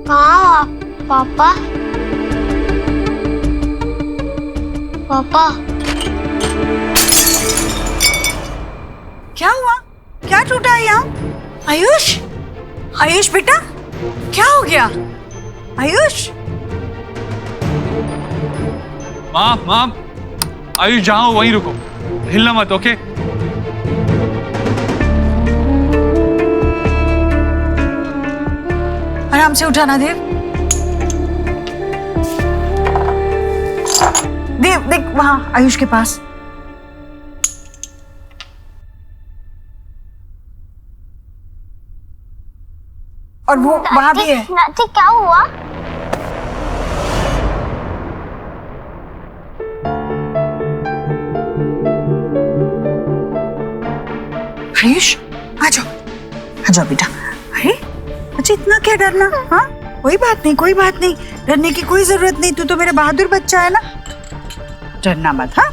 कहाँ पापा? पापा, क्या हुआ? क्या टूटा है यहाँ? आयुष, आयुष बेटा, क्या हो गया? आयुष, माँ, आयुष जहाँ हो वहीं रुको, हिलना मत, ओके? आराम से उठाना देव। देव देख वहां आयुष के पास। और वो वहां भी है। नाती क्या हुआ? आयुष आ जाओ बेटा। अरे अच्छा इतना क्या डरना? हाँ कोई बात नहीं, कोई बात नहीं, डरने की कोई जरूरत नहीं। तू तो मेरा बहादुर बच्चा है ना, डरना मत। हाँ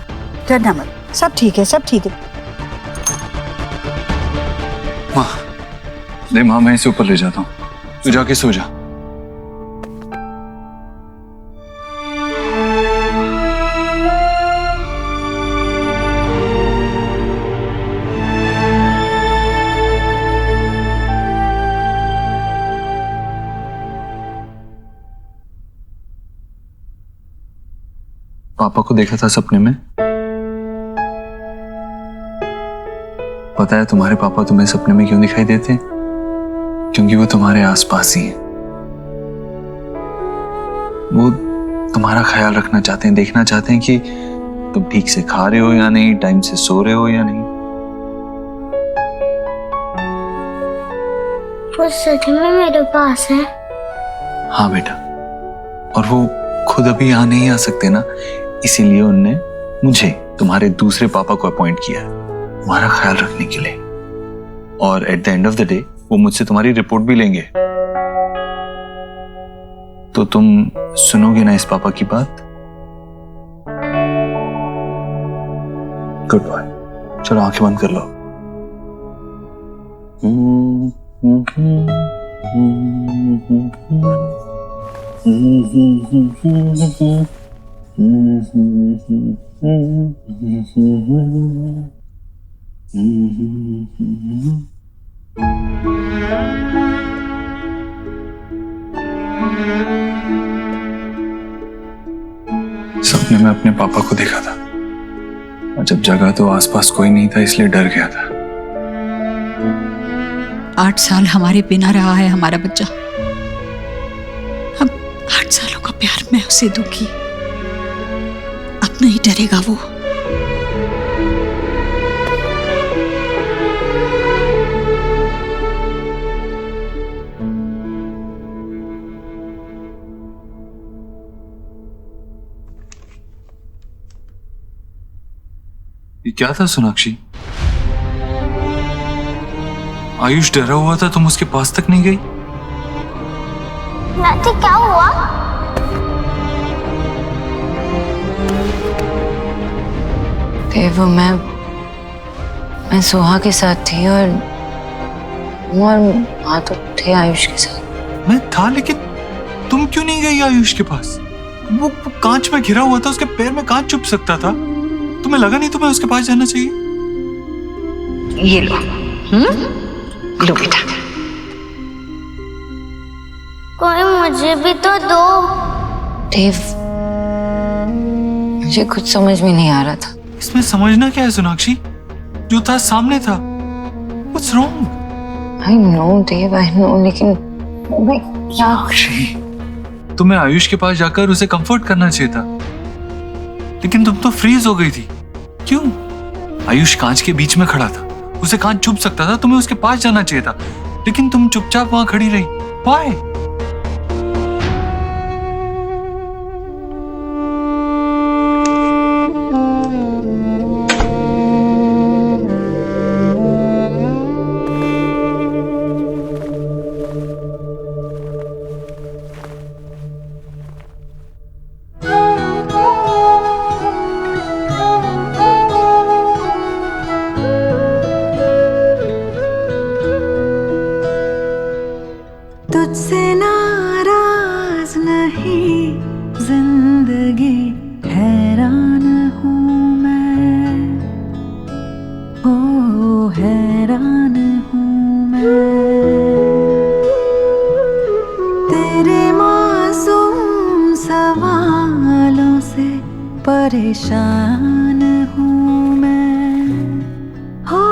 डरना मत, सब ठीक है, सब ठीक है। माँ, नहीं माँ, मैं इसे ऊपर ले जाता हूँ, तू जाके सो जा। पापा को देखा था सपने में। पता है तुम्हारे पापा तुम्हें सपने में क्यों दिखाई देते हैं? क्योंकि वो तुम्हारे आसपास ही हैं। वो तुम्हारा ख्याल रखना चाहते हैं, देखना चाहते हैं कि तुम ठीक से खा रहे हो या नहीं, टाइम से सो रहे हो या नहीं। वो सच में मेरे पास है? हाँ बेटा, और वो खुद अभी यहाँ नहीं आ सकते ना, इसीलिए उनने मुझे, तुम्हारे दूसरे पापा को अपॉइंट किया है तुम्हारा ख्याल रखने के लिए। और at the end of the day वो मुझसे तुम्हारी रिपोर्ट भी लेंगे। तो तुम सुनोगे ना इस पापा की बात? गुड बॉय, चलो आंखें बंद कर लो। सपने में अपने पापा को देखा था, और जब जगा तो आसपास कोई नहीं था, इसलिए डर गया था। 8 साल हमारे बिना रहा है हमारा बच्चा। अब 8 सालों का प्यार मैं उसे दूंगी, अब नहीं डरेगा वो। ये क्या था सोनाक्षी? आयुष डरा हुआ था, तुम उसके पास तक नहीं गई? नाती क्या हुआ? देव, मैं सोहा के साथ थी और वहां तो थे आयुष के साथ। मैं था, लेकिन तुम क्यों नहीं गई आयुष के पास? वो कांच में घिरा हुआ था, उसके पैर में कांच चुभ सकता था। तुम्हें लगा नहीं तुम्हें उसके पास जाना चाहिए? ये लो, लो बेटा। कोई मुझे भी तो दो। देव, मुझे कुछ समझ में नहीं आ रहा था। इसमें समझना क्या है सोनाक्षी? जो था सामने था। What's wrong? I know Dev, I know, लेकिन मैं क्या तुम्हें आयुष के पास जाकर उसे कंफर्ट करना चाहिए था, लेकिन तुम तो फ्रीज हो गई थी। क्यों? आयुष कांच के बीच में खड़ा था, उसे कांच चुभ सकता था, तुम्हें उसके पास जाना चाहिए था, लेकिन तुम चुपचाप वहां खड़ी रही। Why? तुझसे नाराज नहीं जिंदगी, हैरान हूँ मैं, ओ हैरान हूँ मैं, तेरे मासूम सवालों से परेशान हूँ मैं, हो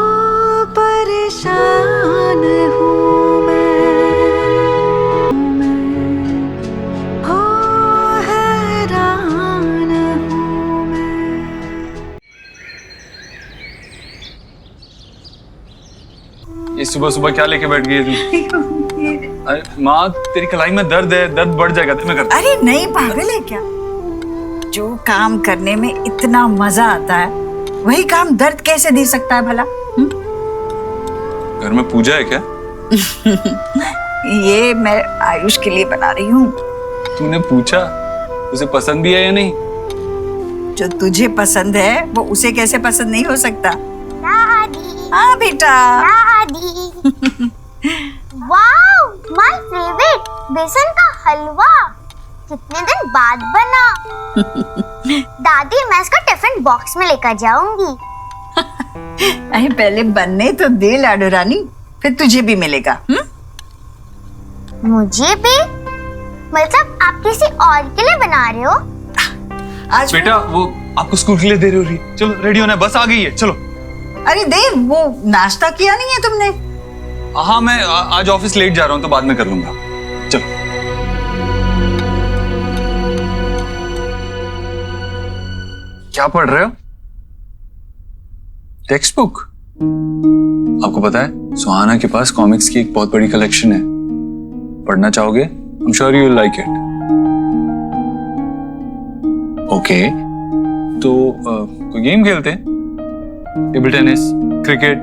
परेशान हूँ मैं, ये सुबह सुबह क्या लेके बैठ गई तू? अरे माँ, तेरी कलाई में दर्द है, दर्द बढ़ जाएगा। मैं करता। अरे नहीं, पागल है क्या? जो काम करने में इतना मजा आता है वही काम दर्द कैसे दे सकता है भला? घर में पूजा है क्या? ये मैं आयुष के लिए बना रही हूँ। तूने पूछा उसे पसंद भी है या नहीं? जो तुझे पसंद है वो उसे कैसे पसंद नहीं हो सकता? दादी, हाँ बेटा। दादी। वाओ, माय फेवरेट, बेसन का हलवा। कितने दिन बाद बना। दादी, मैं इसका टिफिन बॉक्स में लेकर जाऊंगी। अरे पहले बनने तो दे लाडो रानी, फिर तुझे भी मिलेगा। मुझे भी? मतलब आप किसी और के लिए बना रहे हो? आज बेटा वो आपको स्कूल के लिए देर हो रही है, चलो रेडी होना है, बस आ गई है, चलो। अरे देव, वो नाश्ता किया नहीं है तुमने? हाँ, मैं आज ऑफिस लेट जा रहा हूँ तो बाद में कर लूंगा, चलो। क्या पढ़ रहे हो? Text book? आपको पता है सुहाना के पास कॉमिक्स की एक बहुत बड़ी कलेक्शन है, पढ़ना चाहोगे? I'm sure you will like it. Okay, तो कोई गेम खेलते हैं? Table tennis, cricket?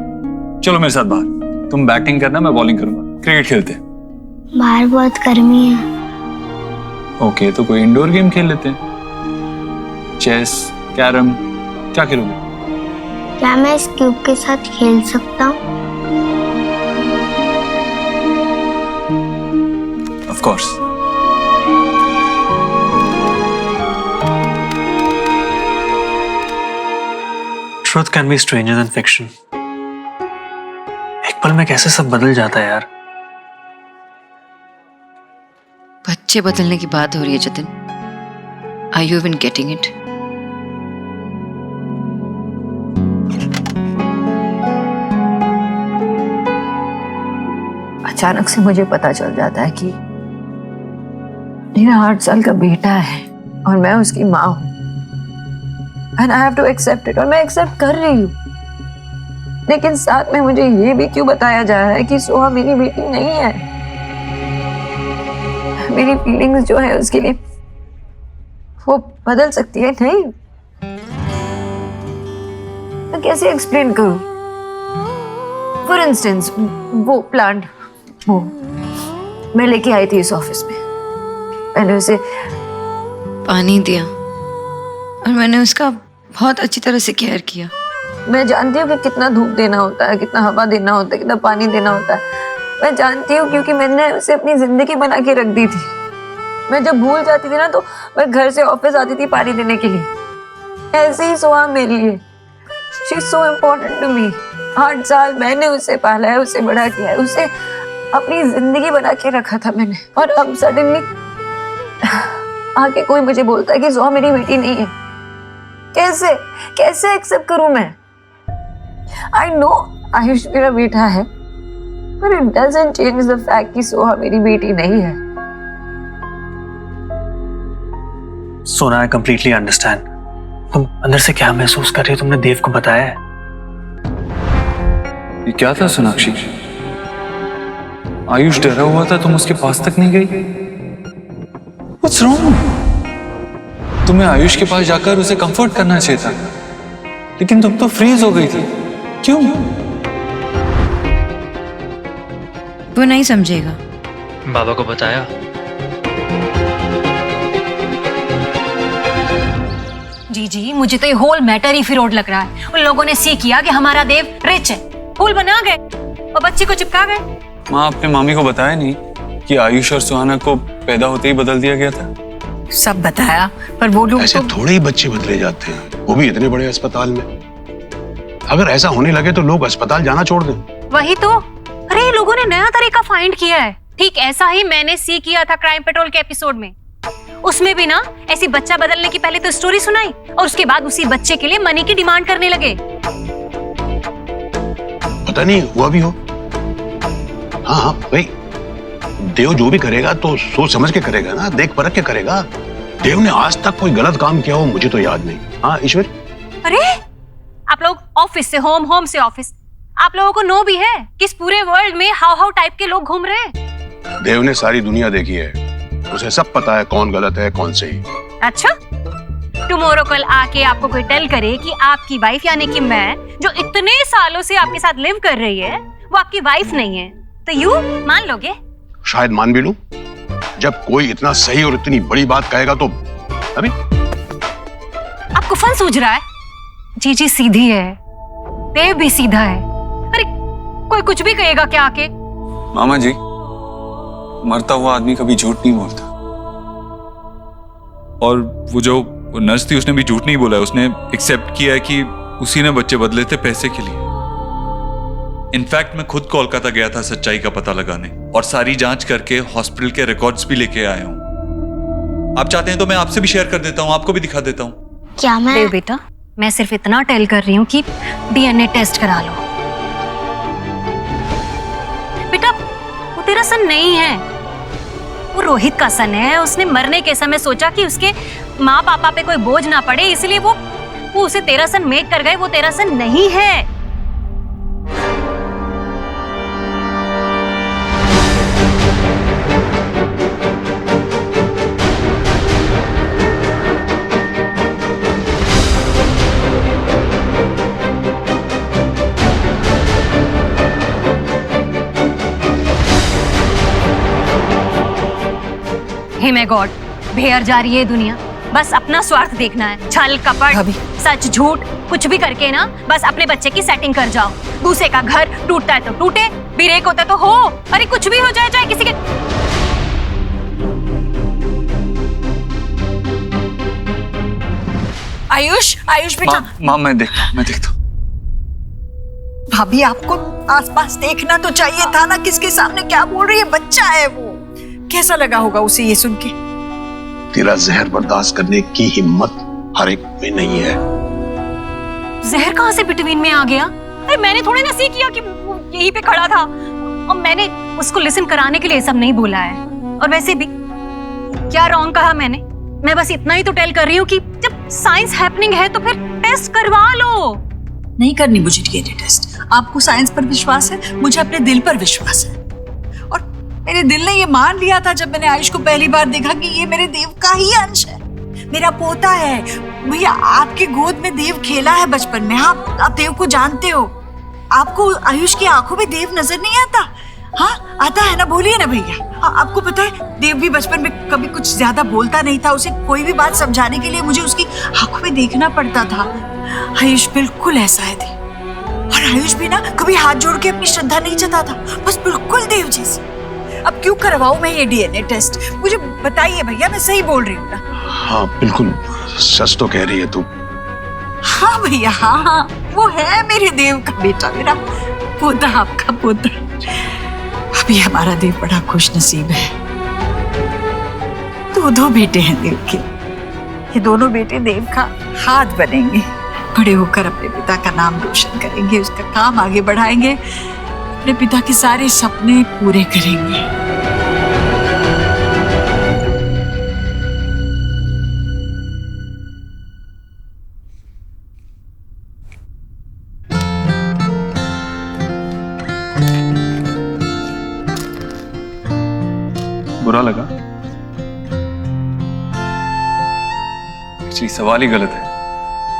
चलो मेरे साथ बाहर, तुम बैटिंग करना, मैं बॉलिंग करूंगा। क्रिकेट खेलते हैं। बाहर बहुत गर्मी है। ओके, तो कोई इंडोर गेम खेल लेते हैं। चेस, कैरम, क्या खेलोगे? क्या मैं इस क्यूब के साथ खेल सकता हूँ? Of course. Truth can be stranger than fiction. एक पल में कैसे सब बदल जाता है यार। बच्चे बदलने की बात हो रही है Jatin. Are you even getting it? अचानक से मुझे पता चल जाता है कि मेरा 8 साल का बेटा है और मैं उसकी माँ हूँ। And I have to accept it, और मैं एक्सेप्ट कर रही हूँ। लेकिन साथ में मुझे ये भी क्यों बताया जा रहा है कि सोहा मेरी बेटी नहीं है। मेरी फीलिंग्स जो है उसके लिए वो बदल सकती है। नहीं, मैं कैसे एक्सप्लेन करूँ? फॉर इंस्टेंस वो प्लांट वो मैं लेके आई थी इस ऑफिस में, मैंने उसे पानी दिया और मैंने उसका बहुत अच्छी तरह से केयर किया। मैं जानती हूँ कि कितना धूप देना होता है, कितना हवा देना होता है, कितना पानी देना होता है। मैं जानती हूँ क्योंकि मैंने उसे अपनी जिंदगी बना के रख दी थी। मैं जब भूल जाती थी ना तो मैं घर से ऑफिस आती थी पानी देने के लिए। ऐसे ही सोहा मेरे लिए, she is so important to me. 8 साल मैंने उसे पाला है, उसे बड़ा किया है, उसे अपनी जिंदगी बना के रखा था मैंने। और अब सडनली आके कोई मुझे बोलता है कि सोहा मेरी बेटी नहीं है। कैसे कैसे एक्सेप्ट करूं मैं? आई नो आयुष मेरा बेटा है, पर it doesn't change the fact कि सोहा मेरी बेटी नहीं है। सोना, आई कंप्लीटली अंडरस्टैंड। तुम अंदर से क्या महसूस कर रही हो, तुमने देव को बताया है? ये क्या था सोनाक्षी? आयुष डरा हुआ था, तुम उसके पास तक नहीं गई? What's wrong? तुम्हें आयुष के पास जाकर उसे कंफर्ट करना चाहिए था, लेकिन तुम तो फ्रीज हो गई थी। क्यों? वो नहीं समझेगा। बाबा को बताया? जी, मुझे तो ये होल मैटर ही फिरौड लग रहा है। उन लोगों ने सी किया कि हमारा देव रिच है, फूल बना गए और बच्ची को चिपका गए। माँ, आपने मामी को बताया नहीं कि आयुष और सुहाना को पैदा होते ही बदल दिया गया था? सब बताया, पर वो लोग ऐसे थोड़े ही बच्चे बदले जाते हैं, वो भी इतने बड़े अस्पताल में। अगर ऐसा होने लगे तो लोग अस्पताल जाना छोड़ दें। वही तो। अरे ये लोगों ने नया तरीका फाइंड किया है। ठीक ऐसा ही मैंने सी किया था क्राइम पेट्रोल के एपिसोड में। उसमें भी ना ऐसी बच्चा बदलने की पहले तो स्टोरी सुनाई और उसके बाद उसी बच्चे के लिए मनी की डिमांड करने लगे। पता नहीं हुआ भी हो। हाँ भाई, देव जो भी करेगा तो सोच समझ के करेगा ना, देख परख के करेगा। देव ने आज तक कोई गलत काम किया हो मुझे तो याद नहीं। हाँ ईश्वर? अरे आप लोग ऑफिस से होम, होम से ऑफिस, आप लोगों को नो भी है कि इस पूरे वर्ल्ड में हाउ टाइप के लोग घूम रहे हैं। देव ने सारी दुनिया देखी है, उसे सब पता है कौन गलत है कौन सही। अच्छा, टुमारो कल आके आपको कोई टेल करे कि आपकी वाइफ यानी कि मैं, जो इतने सालों से आपके साथ लिव कर रही है, वो आपकी वाइफ नहीं है, तो यू मान लोगे? शायद मान भी लूं। जब कोई इतना सही और इतनी बड़ी बात कहेगा तो अभी आपको फन सूझ रहा है? जी सीधी है, देव भी सीधा है। अरे कोई कुछ भी कहेगा क्या आके? मामा जी, मरता हुआ आदमी कभी झूठ नहीं बोलता। और वो जो नर्स थी उसने भी झूठ नहीं बोला है, उसने एक्सेप्ट किया है कि उसी ने बच्चे बदले थे पैसे के लिए। इनफैक्ट मैं खुद कोलकाता गया था सच्चाई का पता लगाने और सारी जांच करके हॉस्पिटल के रिकॉर्ड्स भी लेके आया हूँ। आप चाहते हैं तो मैं आपसे भी शेयर कर देता हूँ, आपको भी दिखा देता हूँ। क्या मैं? देव बेटा, मैं सिर्फ इतना टेल कर रही हूँ कि डीएनए टेस्ट करा लो। बेटा वो तेरा सन नहीं है, वो रोहित का सन है। उसने मरने के समय सोचा कि उसके माँ पापा पे कोई बोझ ना पड़े, इसलिए वो उसे तेरा सन मेक कर गए। वो तेरा सन नहीं है। हे माय गॉड, भेड़ जा रही है दुनिया। बस अपना स्वार्थ देखना है, छल कपट सच झूठ कुछ भी करके ना बस अपने बच्चे की सेटिंग कर जाओ। दूसरे का घर टूटता है तो टूटे, ब्रेक होता है तो हो, अरे कुछ भी हो जाए, चाहे किसी के। आयुष बेटा। माँ मैं देखता हूँ। भाभी आपको आसपास देखना तो चाहिए था ना, किसके सामने क्या बोल रही है, बच्चा है वो। कैसा लगा होगा उसे ये सुन के? तेरा जहर बर्दाश्त करने की हिम्मत हर एक में नहीं है। जहर कहाँ से बिटवीन में आ गया? अरे मैंने थोड़ी ना सी किया कि वो यहीं पे खड़ा था, और मैंने उसको लिसन कराने के लिए सब नहीं बोला है। और वैसे भी क्या रॉन्ग कहा मैंने? मैं बस इतना ही तो टेल कर रही हूँ कि जब साइंस हैपनिंग है तो फिर टेस्ट करवा लो। नहीं करनी मुझे डीएनए टेस्ट। आपको साइंस पर विश्वास है, मुझे अपने दिल पर विश्वास है। और मेरे दिल ने ये मान लिया था जब मैंने आयुष को पहली बार देखा कि ये मेरे देव का ही अंश है, मेरा पोता है। भैया आपके गोद में देव खेला है बचपन में, आप देव को जानते हो। आपको आयुष की आंखों में देव नजर नहीं आता? हाँ आता है ना, बोलिए ना भैया। आपको पता है देव भी बचपन में कभी कुछ ज्यादा बोलता नहीं था, उसे कोई भी बात समझाने के लिए मुझे उसकी आंखों में देखना पड़ता था। आयुष बिल्कुल ऐसा है देव, और आयुष भी ना कभी हाथ जोड़ के अपनी श्रद्धा नहीं जताता, बस बिल्कुल देव जैसे। अब क्यों करवाऊं मैं ये डीएनए टेस्ट? मुझे बताइए भैया, मैं सही बोल रही हूँ ना? हाँ बिल्कुल सच तो कह रही है तू। हाँ भैया हाँ, वो है मेरे देव का बेटा, मेरा पोता, आपका पोता। अभी हमारा देव बड़ा खुश नसीब है, दो बेटे हैं देव के। ये दोनों बेटे देव का हाथ बनेंगे, बड़े होकर अपने पिता का नाम रोशन करेंगे, उसका काम आगे बढ़ाएंगे। अपने पिता के सारे सपने पूरे करेंगे। बुरा लगा? एक्चुअली सवाल ही गलत है।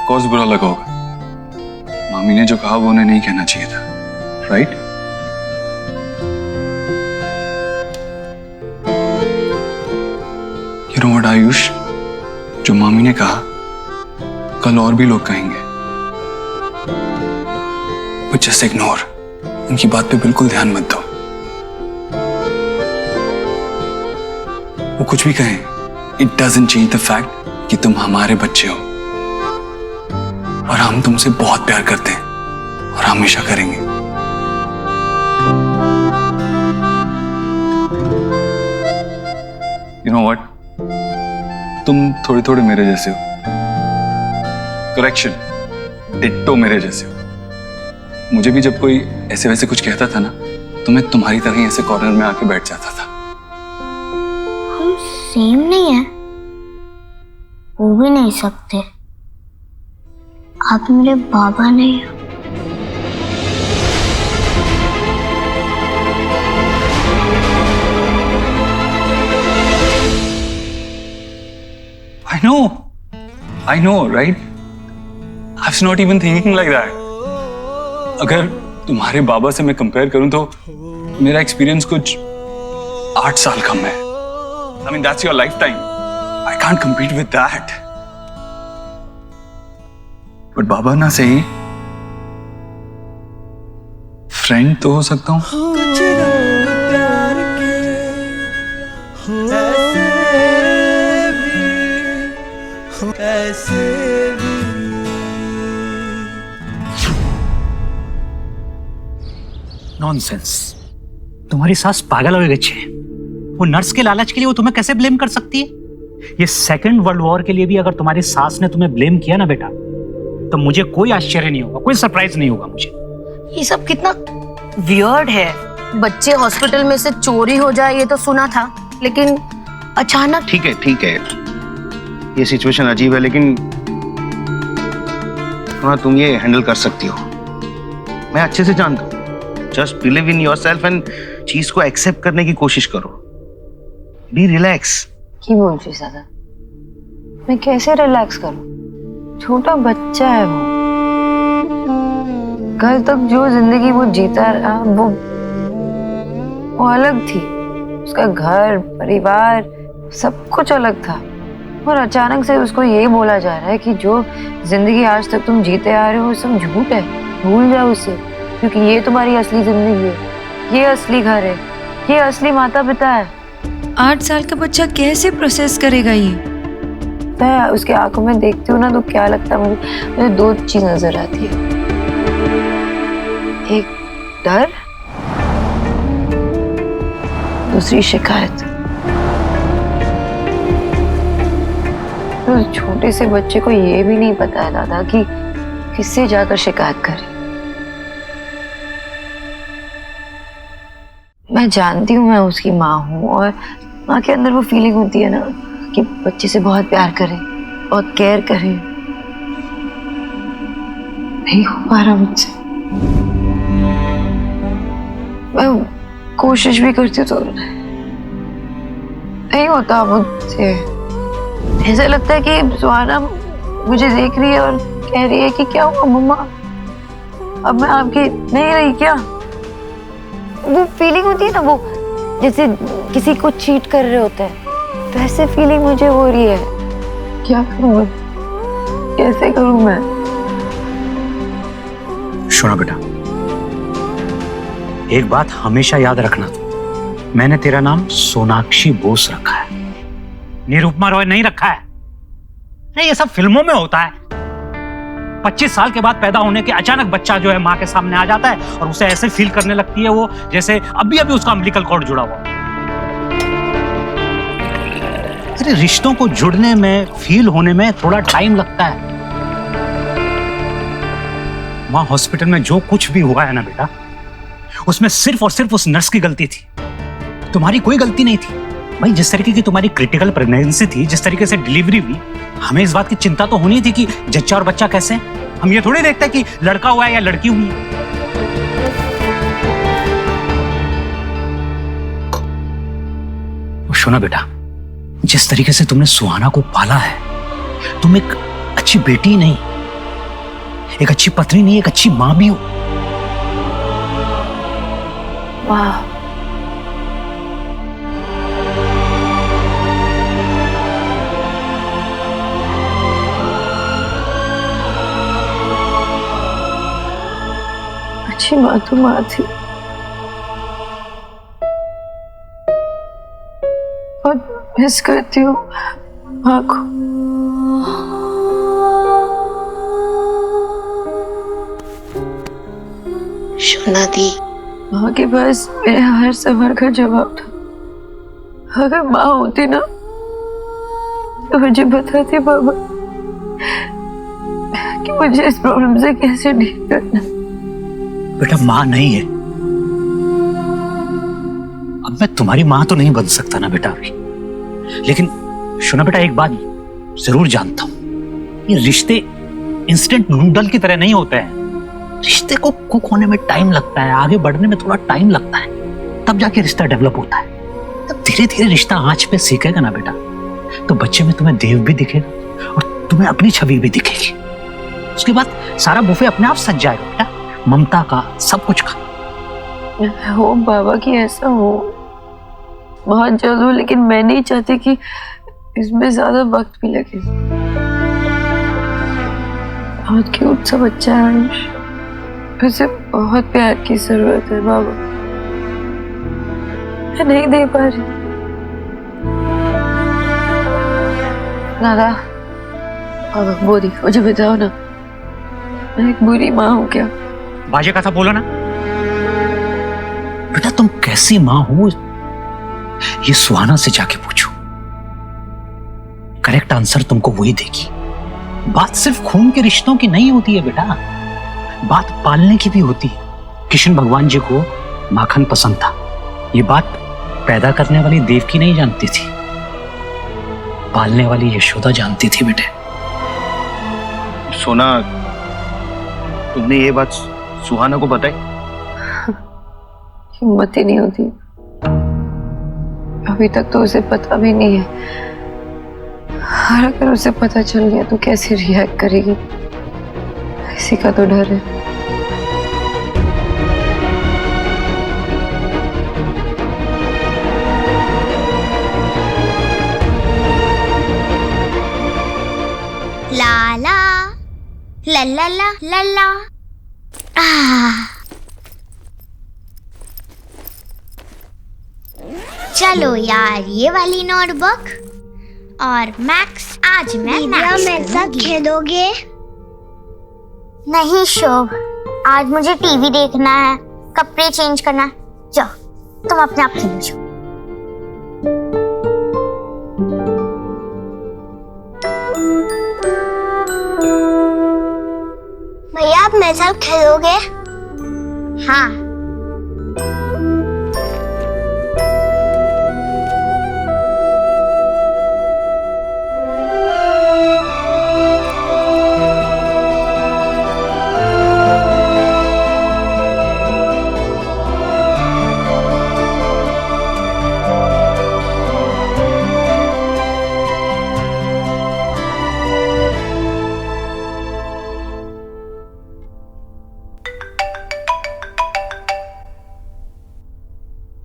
कौन बुरा लगा होगा? मामी ने जो कहा वो उन्हें नहीं कहना चाहिए था, right? You know what Ayush, जो मामी ने कहा कल और भी लोग कहेंगे, बट जस्ट इग्नोर। उनकी बात पे बिल्कुल ध्यान मत दो। वो कुछ भी कहें, it doesn't change the fact कि तुम हमारे बच्चे हो और हम तुमसे बहुत प्यार करते हैं और हमेशा करेंगे। यू नो व्हाट, तुम थोड़े थोड़े मेरे जैसे हो। करेक्शन, डिट्टो मेरे जैसे हो। मुझे भी जब कोई ऐसे वैसे कुछ कहता था ना, तो मैं तुम्हारी तरह ही ऐसे कॉर्नर में आके बैठ जाता था। सेम नहीं है, हो भी नहीं सकते। आप मेरे बाबा नहीं हो। I know, right? I was not even thinking like that. अगर तुम्हारे बाबा से मैं कंपेयर करूं तो मेरा एक्सपीरियंस कुछ 8 साल कम है। I mean, that's your lifetime. I can't compete with that. But बाबा ना सही, फ्रेंड तो हो सकता हूं। नॉनसेंस। तुम्हारी सास पागल हो गई है। वो नर्स के लालच के लिए वो तुम्हें कैसे ब्लेम कर सकती है? ये सेकंड वर्ल्ड वॉर के लिए भी अगर तुम्हारी सास ने तुम्हें ब्लेम किया ना बेटा, तो मुझे कोई आश्चर्य नहीं होगा, कोई सरप्राइज नहीं होगा मुझे। ये सब कितना वियर्ड है। बच्चे हॉस्पिटल में से चोरी हो जाए ये तो सुना था, लेकिन अचानक। ठीक है, ये सिचुएशन अजीब है, लेकिन तुम ये हैंडल कर सकती हो। मैं अच्छे से जानता हूँ। Just believe in yourself and चीज को एक्सेप्ट करने की कोशिश करो। Be relax. की बोल रही दादा? मैं कैसे रिलैक्स करूं? छोटा बच्चा है वो। कल तक जो जिंदगी वो जीता रहा वो अलग थी। उसका घर, परिवार, सब कुछ अलग था। और अचानक से उसको ये बोला जा रहा है कि जो जिंदगी आज तक तुम जीते आ रहे हो वो सब झूठ है, भूल जाओ उसे, क्योंकि ये तुम्हारी असली जिंदगी है, ये असली घर है, ये असली माता पिता है। 8 साल का बच्चा कैसे प्रोसेस करेगा ये? मैं उसके आंखों में देखती हूँ ना तो क्या लगता है मुझे 2 चीज नजर आती है। एक डर, दूसरी शिकायत। तो छोटे से बच्चे को ये भी नहीं पता है दादा कि किससे जाकर शिकायत करे। मैं जानती हूँ मैं उसकी माँ हूँ और माँ के अंदर वो फीलिंग होती है ना कि बच्चे से बहुत प्यार करें, बहुत केयर करें। नहीं हो पा रहा मुझसे। मैं कोशिश भी करती हूँ तो नहीं होता मुझसे। ऐसा लगता है कि सुहाना मुझे देख रही है और कह रही है कि क्या हुआ मम्मा, अब मैं आपकी नहीं रही क्या? वो फीलिंग होती है ना, वो जैसे किसी को चीट कर रहे होते हैं, तो ऐसे फीलिंग मुझे हो रही है। क्या करूं मैं? कैसे करूं मैं? सुना बेटा, एक बात हमेशा याद रखना, मैंने तेरा नाम सोनाक्षी बोस रखा है, निरुपमा रॉय नहीं रखा है। नहीं, ये सब फिल्मों में होता है। 25 साल के बाद पैदा होने के अचानक बच्चा जो है माँ के सामने आ जाता है और उसे ऐसे फील करने लगती है वो जैसे अभी अभी उसका अम्बिलिकल कॉर्ड जुड़ा हुआ। अरे रिश्तों को जुड़ने में, फील होने में थोड़ा टाइम लगता है। वहां हॉस्पिटल में जो कुछ भी हुआ है ना बेटा, उसमें सिर्फ और सिर्फ उस नर्स की गलती थी, तुम्हारी कोई गलती नहीं थी। भाई जिस तरीके की तुम्हारी क्रिटिकल प्रेगनेंसी थी, जिस तरीके से डिलीवरी हुई, हमें इस बात की चिंता तो होनी थी कि जच्चा और बच्चा कैसे हैं। हम ये थोड़ी देखते कि लड़का हुआ है या लड़की हुई है। सुना बेटा, जिस तरीके से तुमने सुहाना को पाला है, तुम एक अच्छी बेटी नहीं, एक अच्छी पत्नी नहीं, एक अच्छी मां भी हो। वाह, अच्छी माँ तो माँ थी। बहुत मिस करती हूँ माँ को। शोना दी, माँ के पास मेरे हर सवाल का जवाब था। अगर माँ होती ना तो मुझे बताती बाबा कि मुझे इस प्रॉब्लम से कैसे डील करना। बेटा माँ नहीं है, अब मैं तुम्हारी माँ तो नहीं बन सकता ना बेटा अभी, लेकिन सुना बेटा, एक बात जरूर जानता हूं, ये रिश्ते इंस्टेंट नूडल की तरह नहीं होते हैं। रिश्ते को कुक होने में टाइम लगता है, आगे बढ़ने में थोड़ा टाइम लगता है, तब जाके रिश्ता डेवलप होता है। तब धीरे धीरे रिश्ता आंच पे सीखेगा ना बेटा, तो बच्चे में तुम्हें देव भी दिखेगा और तुम्हें अपनी छवि भी दिखेगी। उसके बाद सारा बुफे अपने आप सज जाएगा बेटा, ममता का, सब कुछ का। हो बाबा कि ऐसा हो, बहुत जल्द हो, लेकिन मैं नहीं चाहती कि इसमें ज्यादा वक्त भी लगे। बहुत क्यूट सा बच्चा है आयुष, उसे बहुत प्यार की जरूरत है बाबा, मैं नहीं दे पा रही। दादा बाबा बोली, मुझे बताओ ना, मैं एक बुरी माँ हूँ क्या? बाजे का था बोलो ना बेटा, तुम कैसी माँ हो ये सुहाना से जाके पूछो, करेक्ट आंसर तुमको वही देगी। बात सिर्फ खून के रिश्तों की नहीं होती है बेटा, बात पालने की भी होती है। कृष्ण भगवान जी को माखन पसंद था, ये बात पैदा करने वाली देवकी नहीं जानती थी, पालने वाली यशोदा जानती थी बेटे। सोना, तुमने ये बात सुहाना को बताई? हिम्मत ही नहीं होती, अभी तक तो उसे पता भी नहीं है, और अगर उसे पता चल गया तो कैसे रिएक्ट करेगी, इसी का तो डर है। ला ला ला ला ला ला ला। चलो यार, ये वाली नोटबुक और मैक्स आज मैं मेरे साथ खेलोगे? नहीं शोभ, आज मुझे टीवी देखना है, कपड़े चेंज करना है। जाओ तुम अपने आप खेलो जाओ। भैया आप मेरे साथ खेलोगे? हाँ।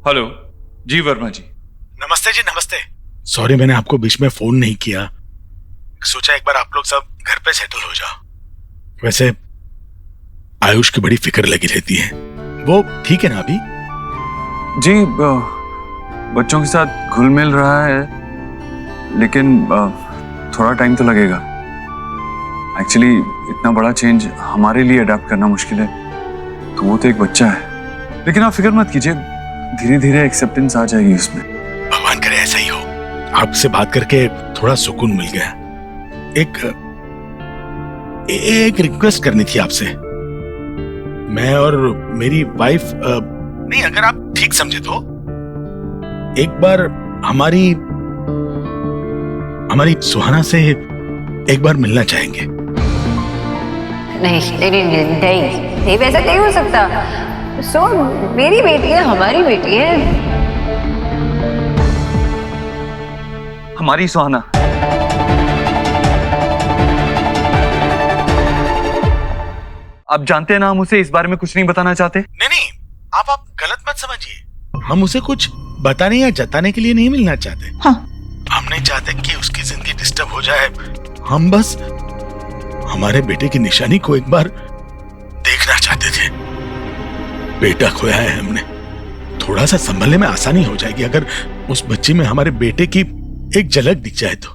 हेलो जी वर्मा जी। नमस्ते जी, नमस्ते। सॉरी मैंने आपको बीच में फोन नहीं किया, सोचा एक बार आप लोग सब घर पे सेटल हो जाओ। वैसे आयुष की बड़ी फिक्र लगी रहती है, वो ठीक है ना अभी? जी बच्चों के साथ घुल मिल रहा है, लेकिन थोड़ा टाइम तो लगेगा। एक्चुअली इतना बड़ा चेंज हमारे लिए अडेप्ट करना मुश्किल है, तो वो तो एक बच्चा है। लेकिन आप फिक्र मत कीजिए, धीरे धीरे एक्सेप्टेंस आ जाएगी उसमें। भगवान करे ऐसा ही हो। आपसे बात करके थोड़ा सुकून मिल गया। एक रिक्वेस्ट करनी थी आपसे। मैं और मेरी वाइफ नहीं, अगर आप ठीक समझे तो एक बार हमारी सुहाना से एक बार मिलना चाहेंगे। नहीं, वैसा नहीं हो सकता। सो मेरी बेटी है, हमारी बेटी है। हमारी सुहाना। आप जानते हैं ना, हम उसे इस बारे में कुछ नहीं बताना चाहते। नहीं, आप गलत मत समझिए। हम उसे कुछ बताने या जताने के लिए नहीं मिलना चाहते। हाँ। हम नहीं चाहते कि उसकी जिंदगी डिस्टर्ब हो जाए। हम बस हमारे बेटे की निशानी को एक बार देखना चाहते थे। बेटा खोया है हमने, थोड़ा सा संभलने में आसानी हो जाएगी अगर उस बच्ची में हमारे बेटे की एक झलक दिख जाए तो।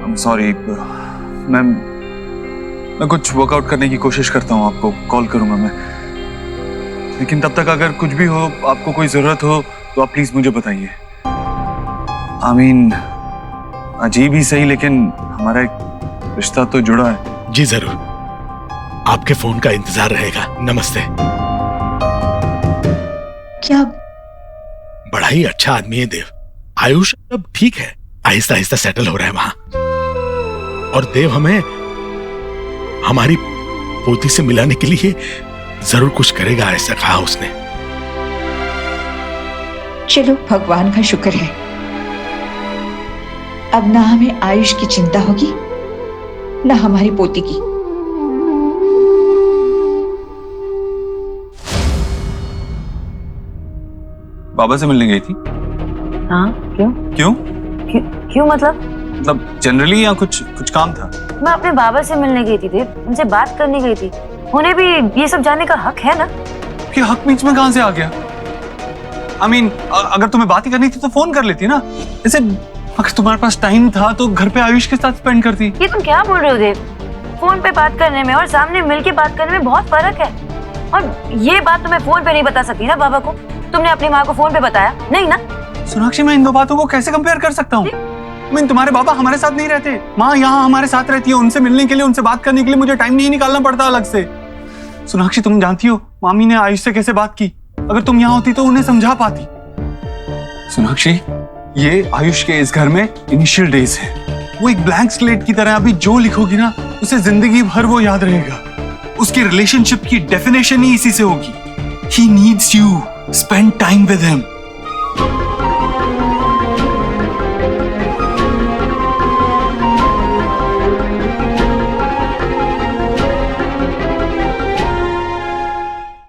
I'm sorry, मैं कुछ वर्कआउट करने की कोशिश करता हूँ, आपको कॉल करूंगा मैं। लेकिन तब तक अगर कुछ भी हो, आपको कोई जरूरत हो तो आप प्लीज मुझे बताइए। अजीब ही सही, लेकिन हमारा एक रिश्ता तो जुड़ा है। जी जरूर, आपके फोन का इंतजार रहेगा। नमस्ते। क्या? बड़ा ही अच्छा आदमी है देव। आयुष अब ठीक है, आहिस्ता आहिस्ता सेटल हो रहा है वहां। और देव हमें हमारी पोती से मिलाने के लिए जरूर कुछ करेगा, ऐसा कहा उसने। चलो, भगवान का शुक्र है, अब ना हमें आयुष की चिंता होगी ना हमारी पोती की। बाबा से मिलने गई थी? हाँ, क्यों? क्यों मतलब जनरली या कुछ काम था? मैं अपने बाबा से मिलने गई थी देव, उनसे बात करने गई थी। उन्हें भी ये सब जानने का हक है ना। कि हक बीच में कहां से आ गया? अगर तुम्हें बात ही करनी थी तो फोन कर लेती ना। जैसे अगर तुम्हारे पास टाइम था तो घर पे आयुष के साथ स्पेंड करती। ये तुम क्या बोल रहे हो देव? फोन पे बात करने में और सामने मिलके बात करने में बहुत फर्क है। और ये बात तुम्हें फोन पे नहीं बता सकती ना बाबा को। तुमने अपनी माँ को फोन पे बताया नहीं ना? सोनाक्षी, मैं इन दो बातों को कैसे कंपेयर कर सकता हूँ? तुम्हारे पापा हमारे साथ नहीं रहते, माँ यहाँ हमारे साथ रहती है। उनसे मिलने के लिए, उनसे बात करने के लिए मुझे टाइम नहीं निकालना पड़ता अलग से। सोनाक्षी, तुम जानती हो मामी ने आयुष से कैसे बात की? अगर तुम यहाँ होती तो उन्हें समझा पाती। सोनाक्षी, ये आयुष के इस घर में इनिशियल डेज है। वो एक ब्लैंक स्लेट की तरह, अभी जो लिखोगी ना उसे जिंदगी भर वो याद रहेगा। उसकी रिलेशनशिप की डेफिनेशन ही इसी से होगी। He needs you. Spend time with him.